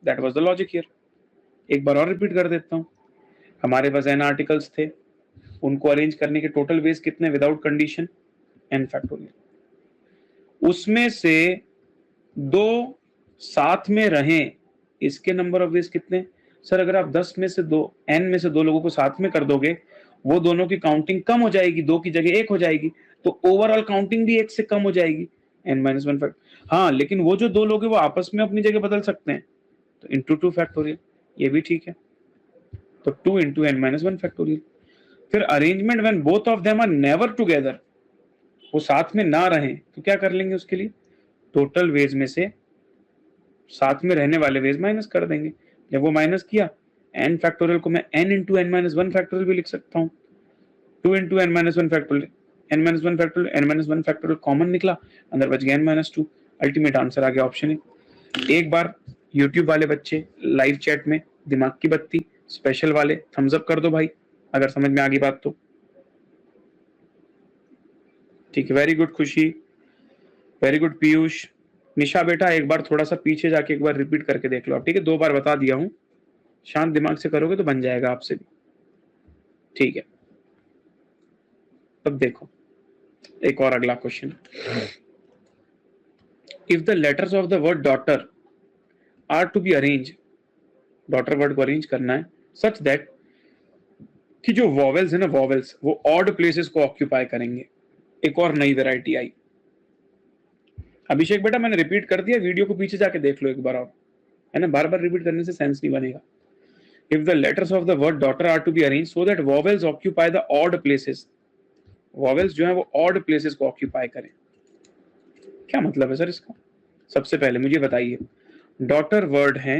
That was the logic here. एक बार और रिपीट कर देता हूं, हमारे पास n आर्टिकल्स थे, उनको अरेंज करने के टोटल वेज कितने विदाउट कंडीशन, n फैक्टोरियल, उसमें से 2 साथ में रहें, इसके नंबर ऑफ वेज कितने सर? अगर आप 10 में से 2, n में से 2 लोगों को साथ में कर दोगे, वो दोनों की काउंटिंग कम हो जाएगी, 2 की जगह 1 हो जाएगी, तो ओवरऑल काउंटिंग भी 1 से कम हो जाएगी, n-1 फैक्टर। हाँ, लेकिन वो जो 2 लोग हैं वो आपस में अपनी जगह बदल सकते हैं, तो इंटू 2 फैक्टोरियल, ये भी ठीक है, तो 2 इंटू n-1 फैक्टोरियल। फिर arrangement when both of them are never together, वो साथ में ना रहें, तो क्या कर लेंगे उसके लिए, टोटल वेज में से साथ में रहने वाले वेज माइनस कर देंगे। जब वो माइनस किया, n फैक्टोरियल को मैं n इंटू n-1 फैक्टोरियल भी लिख सकता हूँ, 2 into n-1 factorial, n-1 factorial, n-1 factorial common निकला, अंदर बच गया n-2, अल्टीमेट आंसर आ गया ऑप्शन ए। एक बार यूट्यूब वाले बच्चे लाइव चैट में दिमाग की बत्ती स्पेशल वाले थम्स अप कर दो भाई, अगर समझ में आ गई बात तो। ठीक है, वेरी गुड खुशी, वेरी गुड पीयूष। निशा बेटा एक बार थोड़ा सा पीछे जाके एक बार रिपीट करके देख लो आप, ठीक है, 2 बार बता दिया हूं, शांत दिमाग से करोगे तो बन जाएगा आपसे भी, ठीक है। अब देखो एक और अगला question, if the letters of the word daughter are to be arrange, daughter word को अरेंज करना है सच दैट कि जो वॉवेल्स है ना, वॉवेल्स वो ऑड प्लेसेस को ऑक्यूपाई करेंगे। एक और नई वैरायटी आई। अभिषेक बेटा मैंने रिपीट कर दिया, वीडियो को पीछे जाके देख लो एक बार और, है ना, बार बार रिपीट करने से सेंस नहीं बनेगा। If the letters of the word daughter are to be arrange so that vowels occupy the odd places, vowels जो है वो ऑड प्लेसेस को ऑक्यूपाई करें। क्या मतलब है सर इसका? सबसे पहले मुझे बताइए, डॉटर वर्ड है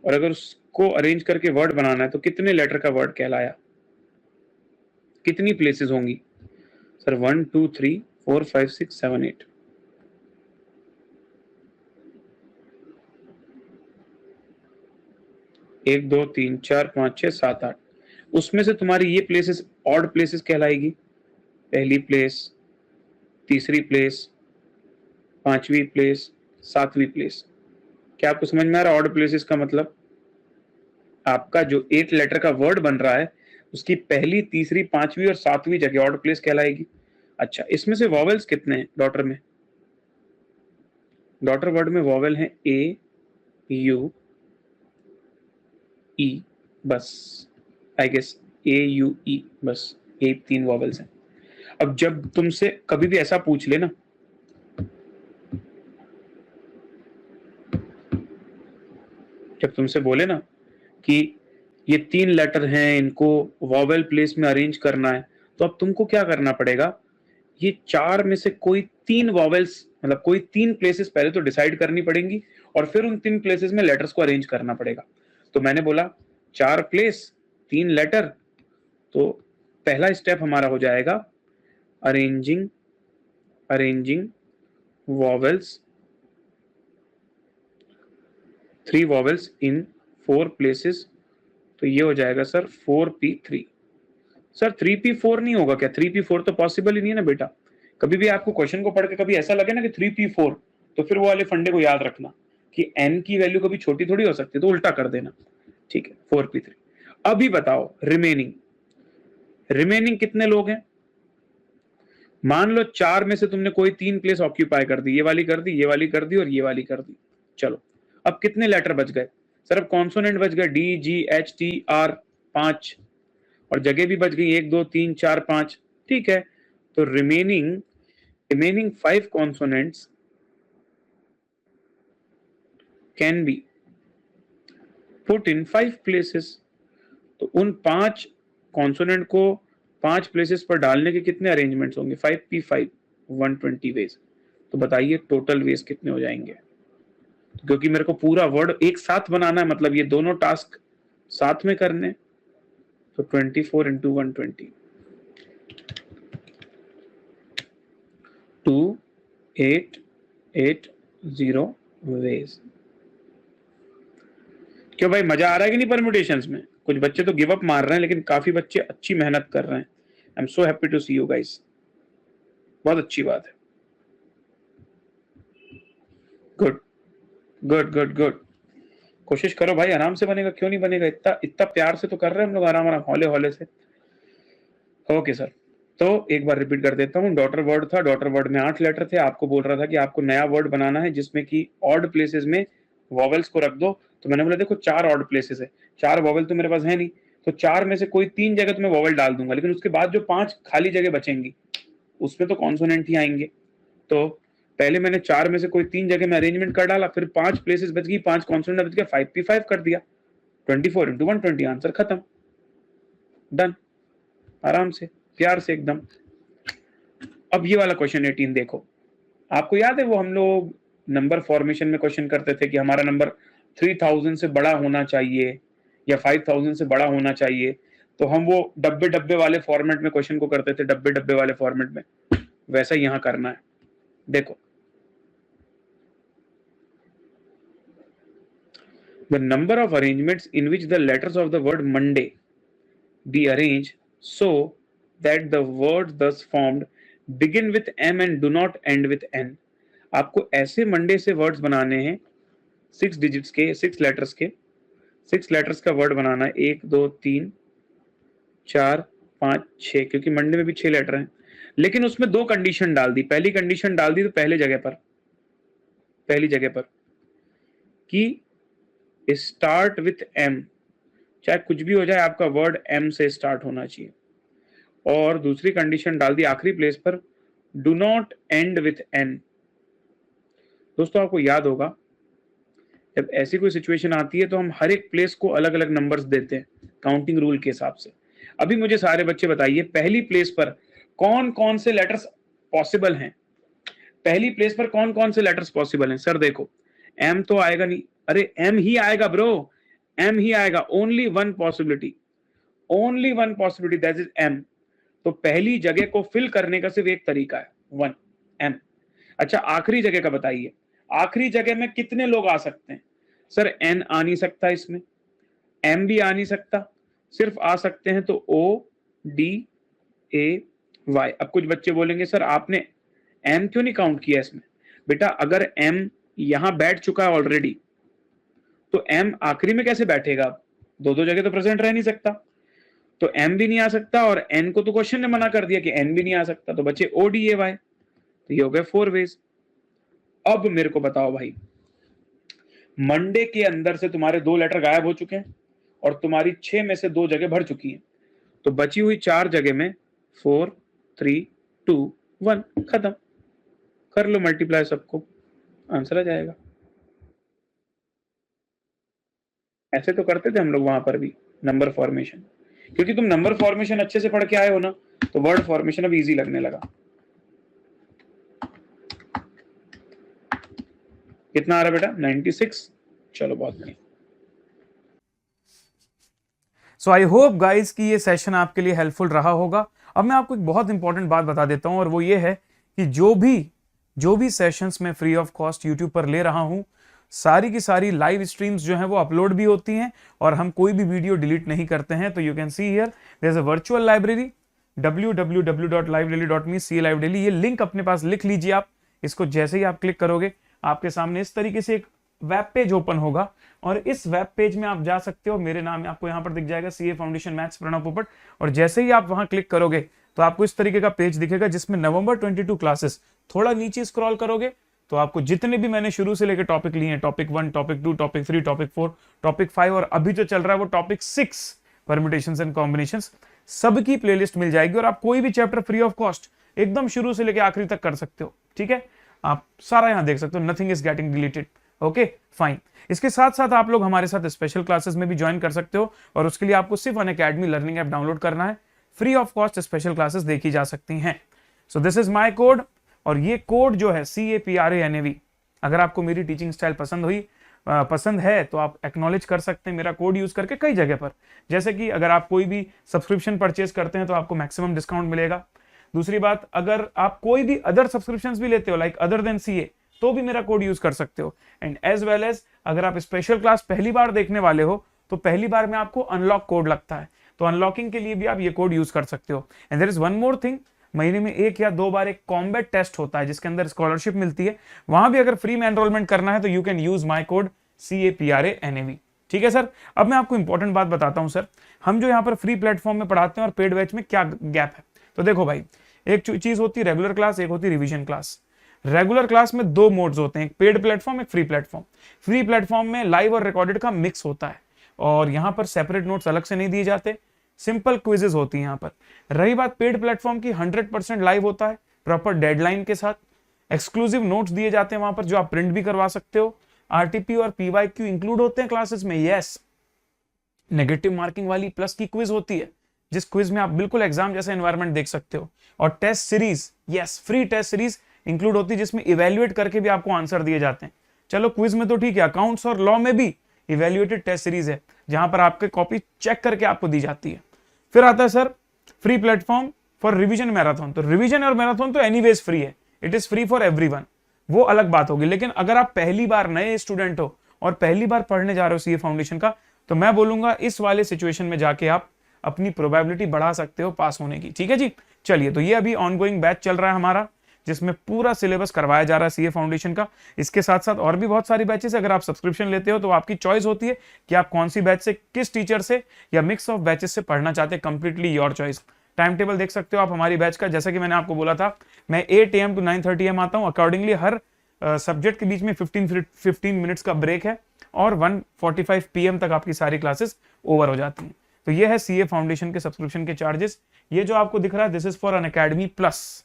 और अगर उसको अरेंज करके वर्ड बनाना है तो कितने लेटर का वर्ड कहलाया, कितनी प्लेसेस होंगी सर? 1 2 3 4 5 6 7 8, 1 2 3 4 5 6 7 8, उसमें से तुम्हारी ये प्लेसेस ऑड प्लेसेस कहलाएगी, पहली प्लेस, तीसरी प्लेस, 5वीं प्लेस, 7वीं प्लेस। क्या आपको समझ में आ रहा है ऑड प्लेसेस का मतलब? आपका जो 8 लेटर का वर्ड बन रहा है उसकी पहली, तीसरी, 5वीं और 7वीं जगह ऑड प्लेस कहलाएगी। अच्छा, इसमें से वॉवेल्स कितने हैं डॉटर में? डॉटर वर्ड में वॉवेल है ए यू ई, बस आई गेस ए यू ई, बस ये 3 वॉवेल्स हैं। अब जब तुमसे कभी भी ऐसा पूछ ले ना, जब तुमसे बोले ना कि ये 3 लेटर हैं, इनको वॉवेल प्लेस में अरेंज करना है, तो अब तुमको क्या करना पड़ेगा, ये 4 में से कोई 3 वॉवेल्स, मतलब कोई 3 प्लेसेस पहले तो डिसाइड करनी पड़ेंगी और फिर उन 3 प्लेसेस में लेटर्स को अरेंज करना पड़ेगा। तो मैंने बोला 4 प्लेस 3 लेटर, तो पहला स्टेप हमारा हो जाएगा अरेंजिंग वॉवेल्स, 3 वॉवेल्स इन 4 प्लेसेस। तो ये हो जाएगा सर 4p3। सर 3p4 नहीं होगा क्या? 3p4 तो पॉसिबल ही नहीं है ना बेटा। कभी भी आपको क्वेश्चन को पढ़ के कभी ऐसा लगे ना कि 3p4, तो फिर वो वाले फंडे को याद रखना कि n की वैल्यू कभी छोटी थोड़ी हो सकती है, तो उल्टा कर देना। ठीक है, 4p3। अभी बताओ रिमेनिंग कितने लोग हैं? मान लो 4 में से तुमने कोई 3 प्लेस ऑक्यूपाई कर दी, ये वाली कर दी, ये वाली कर दी और ये वाली कर दी। चलो अब कितने लेटर बच गए सर? अब कॉन्सोनेंट बच गए D G H T R 5, और जगह भी बच गई 1 2 3 4 5। ठीक है, तो remaining 5 consonants can be put in 5 places. तो उन 5 कॉन्सोनेंट को 5 प्लेसेस पर डालने के कितने अरेंजमेंट्स होंगे? 5p5, 120 veg. तो बताइए टोटल वेज कितने हो जाएंगे? क्योंकि मेरे को पूरा वर्ड एक साथ बनाना है, मतलब ये दोनों टास्क साथ में करने, तो 24 इंटू 120, 2880 वेज। क्यों भाई, मजा आ रहा है कि नहीं परम्यूटेशंस में? कुछ बच्चे तो गिव अप मार रहे हैं, लेकिन काफी बच्चे अच्छी मेहनत कर रहे हैं। I am so happy to see you guys, बहुत अच्छी बात है। गुड गुड गुड गुड, कोशिश करो भाई, आराम से बनेगा, क्यों नहीं बनेगा? इतना प्यार से तो कर रहे हैं हम लोग, आराम आराम हौले हौले से। ओके सर, तो एक बार रिपीट कर देता हूँ। डॉटर वर्ड था, डॉटर वर्ड में 8 लेटर थे। आपको बोल रहा था कि आपको नया वर्ड बनाना है जिसमें कि ऑड प्लेसेस में वॉवेल्स को रख दो। तो मैंने बोला देखो 4 ऑड प्लेसेस है, 4 वॉवेल तो मेरे पास है नहीं, तो 4 में से कोई 3 जगह तो मैं वॉवेल डाल दूंगा, लेकिन उसके बाद जो 5 खाली जगह बचेंगी उसमें तो कॉन्सोनेंट ही आएंगे। तो पहले मैंने 4 में से कोई 3 जगह में अरेंजमेंट कर डाला, फिर 5 प्लेसेस बच गई, 5 कॉन्सोनेंट बच गया, 5p5 कर दिया, 24 इंटू 120, आंसर खत्म, डन, आराम से, प्यार से एकदम। अब ये वाला क्वेश्चन 18 देखो, आपको याद है वो हम लोग नंबर फॉर्मेशन में क्वेश्चन करते थे कि हमारा नंबर 3000 से बड़ा होना चाहिए या 5000 से बड़ा होना चाहिए, तो हम वो डब्बे डब्बे वाले फॉर्मेट में क्वेश्चन को करते थे, डब्बे डब्बे वाले फॉर्मेट में। वैसा यहां करना है। देखो, the number of arrangements in which the letters of the word Monday be arranged so that the words thus formed begin with M and do not end with N। आपको ऐसे मंडे से वर्ड्स बनाने हैं 6 डिजिट्स के, 6 लेटर्स के, 6 लेटर्स का वर्ड बनाना है, 1 2 3 4 5 6, क्योंकि मंडे में भी 6 लेटर हैं। लेकिन उसमें 2 कंडीशन डाल दी। पहली कंडीशन डाल दी तो पहली जगह पर कि स्टार्ट विथ एम, चाहे कुछ भी हो जाए आपका वर्ड एम से स्टार्ट होना चाहिए। और दूसरी कंडीशन डाल दी आखिरी प्लेस पर, do not and with an. दोस्तों आपको याद होगा जब ऐसी कोई सिचुएशन आती है तो हम हर एक प्लेस को अलग अलग नंबर्स देते हैं काउंटिंग रूल के हिसाब से। अभी मुझे सारे बच्चे बताइए पहली प्लेस पर कौन कौन से लेटर्स पॉसिबल हैं? पहली प्लेस पर कौन कौन से लेटर्स पॉसिबल हैं? सर देखो, एम तो आएगा नहीं, अरे एम ही आएगा ब्रो, एम ही आएगा। Only one possibility, that is M. तो पहली जगह को फिल करने का सिर्फ एक तरीका है, 1 एम। अच्छा, आखिरी जगह का बताइए, आखिरी जगह में कितने लोग आ सकते हैं? सर एन आ नहीं सकता, इसमें एम भी आ नहीं सकता, सिर्फ आ सकते हैं तो ओ डी ए वाई। अब कुछ बच्चे बोलेंगे सर आपने एम क्यों नहीं काउंट किया इसमें? बेटा अगर एम यहां बैठ चुका है ऑलरेडी, तो एम आखिरी में कैसे बैठेगा? दो जगह तो प्रेजेंट रह नहीं सकता, तो एम भी नहीं आ सकता और एन को तो क्वेश्चन ने मना कर दिया कि एन भी नहीं आ सकता, तो बच्चे ओ डी ए वाई। तो ये हो गए 4 वेज। अब मेरे को बताओ भाई, मंडे के अंदर से तुम्हारे 2 लेटर गायब हो चुके हैं और तुम्हारी 6 में से 2 जगह भर चुकी है, तो बची हुई 4 जगह में 4 3 2 1 खत्म। कर लो मल्टीप्लाई सबको, आंसर आ जाएगा। ऐसे तो करते थे हम लोग वहां पर भी नंबर फॉर्मेशन, क्योंकि तुम नंबर फॉर्मेशन अच्छे से पढ़ के आए हो ना, तो वर्ड फॉर्मेशन अब इजी लगने लगा। कितना आ रहा बेटा? 96। चलो बहुत बढ़िया। सो आई होप गाइस कि ये सेशन आपके लिए हेल्पफुल रहा होगा। अब मैं आपको एक बहुत इंपॉर्टेंट बात बता देता हूं, और वो ये है कि जो भी सेशंस मैं फ्री ऑफ कॉस्ट यूट्यूब पर ले रहा हूं, सारी की सारी लाइव स्ट्रीम्स जो हैं वो अपलोड भी होती हैं, और हम कोई भी वीडियो डिलीट नहीं करते हैं। तो you can see here there is a virtual library www.livelily.me CA-Live-Daily। ये लिंक अपने पास लिख लीजिए आप। इसको जैसे ही आप क्लिक करोगे, आपके सामने इस तरीके से एक वेब पेज ओपन होगा, और इस वेब पेज में आप जा सकते हो। मेरे नाम आपको यहाँ पर दिख जाएगा, सीए फाउंडेशन मैथ्स प्रणव पोपट, और जैसे ही आप वहां क्लिक करोगे तो आपको इस तरीके का पेज दिखेगा, जिसमें नवंबर 22 क्लासेस। थोड़ा नीचे स्क्रॉल करोगे तो आपको जितने भी मैंने शुरू से लेकर टॉपिक लिए हैं, topic 1, topic 2, topic 3, topic 4, topic 5, और अभी जो चल रहा है वो टॉपिक 6 परम्यूटेशंस एंड कॉम्बिनेशंस, सबकी प्लेलिस्ट मिल जाएगी। और आप कोई भी चैप्टर फ्री ऑफ कॉस्ट एकदम शुरू से लेकर आखिरी तक कर सकते हो। ठीक है, आप सारा यहां देख सकते हो, nothing is getting deleted. Okay fine. इसके साथ साथ आप लोग हमारे साथ स्पेशल क्लासेस में भी ज्वाइन कर सकते हो, और उसके लिए आपको सिर्फ अनअकैडमी लर्निंग ऐप डाउनलोड करना है। Free of cost special classes देखी जा सकती हैं। So this is my code, और ये कोड जो है CAPRANAV, अगर आपको मेरी टीचिंग स्टाइल पसंद है तो आप एक्नॉलेज कर सकते हैं मेरा कोड यूज करके कई जगह पर। जैसे कि अगर आप कोई भी सब्सक्रिप्शन परचेज करते हैं तो आपको मैक्सिमम डिस्काउंट मिलेगा। दूसरी बात, अगर आप कोई भी अदर सब्सक्रिप्शंस भी लेते हो लाइक अदर देन CA, तो भी मेरा कोड यूज कर सकते हो। एंड एज वेल एज अगर आप स्पेशल क्लास पहली बार देखने वाले हो तो पहली बार में आपको अनलॉक कोड लगता है, तो अनलॉकिंग के लिए भी आप ये कोड यूज कर सकते हो। And there is one more thing, महीने में 1 या 2 बार एक कॉम्बैट टेस्ट होता है जिसके अंदर स्कॉलरशिप मिलती है। वहां भी अगर फ्री में एनरोलमेंट करना है तो you can use my code CAPRANAV। ठीक है सर। अब मैं आपको इंपॉर्टेंट बात बताता हूं सर, हम जो यहाँ पर फ्री प्लेटफॉर्म में पढ़ाते हैं और पेड बैच में क्या गैप है। तो देखो भाई, एक चीज होती है रेगुलर क्लास, एक होती है रिवीजन क्लास। रेगुलर क्लास में 2 मोड्स होते हैं, एक पेड प्लेटफॉर्म, एक फ्री प्लेटफॉर्म। फ्री प्लेटफॉर्म में लाइव और रिकॉर्डेड का मिक्स होता है, और यहाँ पर सेपरेट नोट्स अलग से नहीं दिए जाते, सिंपल क्विजेस होती है यहाँ पर। रही बात पेड प्लेटफॉर्म की, 100% लाइव होता है प्रॉपर डेडलाइन के साथ। एक्सक्लूसिव नोट्स दिए जाते हैं वहां पर जो आप प्रिंट भी करवा सकते हो। RTP और PYQ इंक्लूड होते हैं क्लासेस में, यस। नेगेटिव मार्किंग वाली प्लस की क्विज होती है, जिस क्विज में आप बिल्कुल एग्जाम जैसा एनवायरनमेंट देख सकते हो। और test series, yes, free test series include होती है, जिसमें इवेल्युएट करके भी आपको आंसर दिए जाते हैं। चलो क्विज में तो ठीक है, अकाउंट्स और लॉ में भी इवेल्युएटेड टेस्ट सीरीज है, जहां पर आपके कॉपी चेक करके आपको दी जाती है। फिर आता है sir free platform for revision marathon. तो रिवीजन और मैराथन तो एनीवेज फ्री है, it is free for everyone, वो अलग बात होगी। लेकिन अगर आप पहली बार नए स्टूडेंट हो और पहली बार पढ़ने जा रहे हो CA फाउंडेशन का, तो मैं बोलूंगा इस वाले सिचुएशन में जाके आप अपनी प्रोबेबिलिटी बढ़ा सकते हो पास होने की। ठीक है जी। चलिए, तो ये अभी ऑनगोइंग बैच चल रहा है हमारा, जिसमें पूरा सिलेबस करवाया जा रहा है CA फाउंडेशन का। इसके साथ साथ और भी बहुत सारी बैचेस, अगर आप सब्सक्रिप्शन लेते हो तो आपकी चॉइस होती है कि आप कौन सी बैच से, किस टीचर से, या मिक्स ऑफ बैचेस से पढ़ना चाहते हैं, completely your choice. Time table देख सकते हो आप हमारी बैच का। जैसा कि मैंने आपको बोला था, मैं 8 AM to 9:30 AM आता हूँ। अकॉर्डिंगली हर सब्जेक्ट के बीच में 15 मिनट्स का ब्रेक है, और 1:45 PM तक आपकी सारी क्लासेस ओवर हो जाती हैं। तो ये है CA फाउंडेशन के सब्सक्रिप्शन के चार्जेस। ये जो आपको दिख रहा है, this is for Unacademy plus,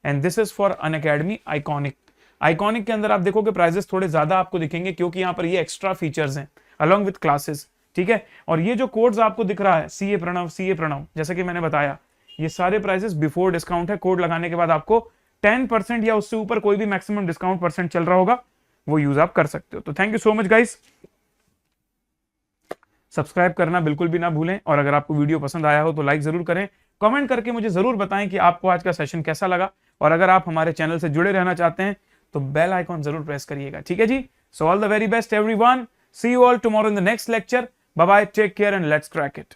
and this is for Unacademy iconic. Iconic के अंदर आप देखोगे प्राइजेस थोड़े ज्यादा आपको दिखेंगे, क्योंकि यहाँ पर ये एक्स्ट्रा फीचर्स हैं अलॉन्ग विद क्लासेस। ठीक है। और ये जो कोड्स आपको दिख रहा है, CA प्रणव, जैसे कि मैंने बताया, ये सारे प्राइसेस बिफोर डिस्काउंट है। कोड लगाने के बाद आपको 10% या उससे ऊपर कोई भी मैक्सिमम डिस्काउंट परसेंट चल रहा होगा, वो यूज आप कर सकते हो। तो thank you so much guys. Subscribe करना बिल्कुल भी ना भूलें, और अगर आपको वीडियो पसंद आया हो तो लाइक जरूर करें। कमेंट करके मुझे जरूर बताएं कि आपको आज का सेशन कैसा लगा, और अगर आप हमारे चैनल से जुड़े रहना चाहते हैं तो बेल आइकॉन जरूर प्रेस करिएगा। ठीक है जी। So all the very best everyone, see you all tomorrow in the next lecture. Bye bye, take care and let's crack it.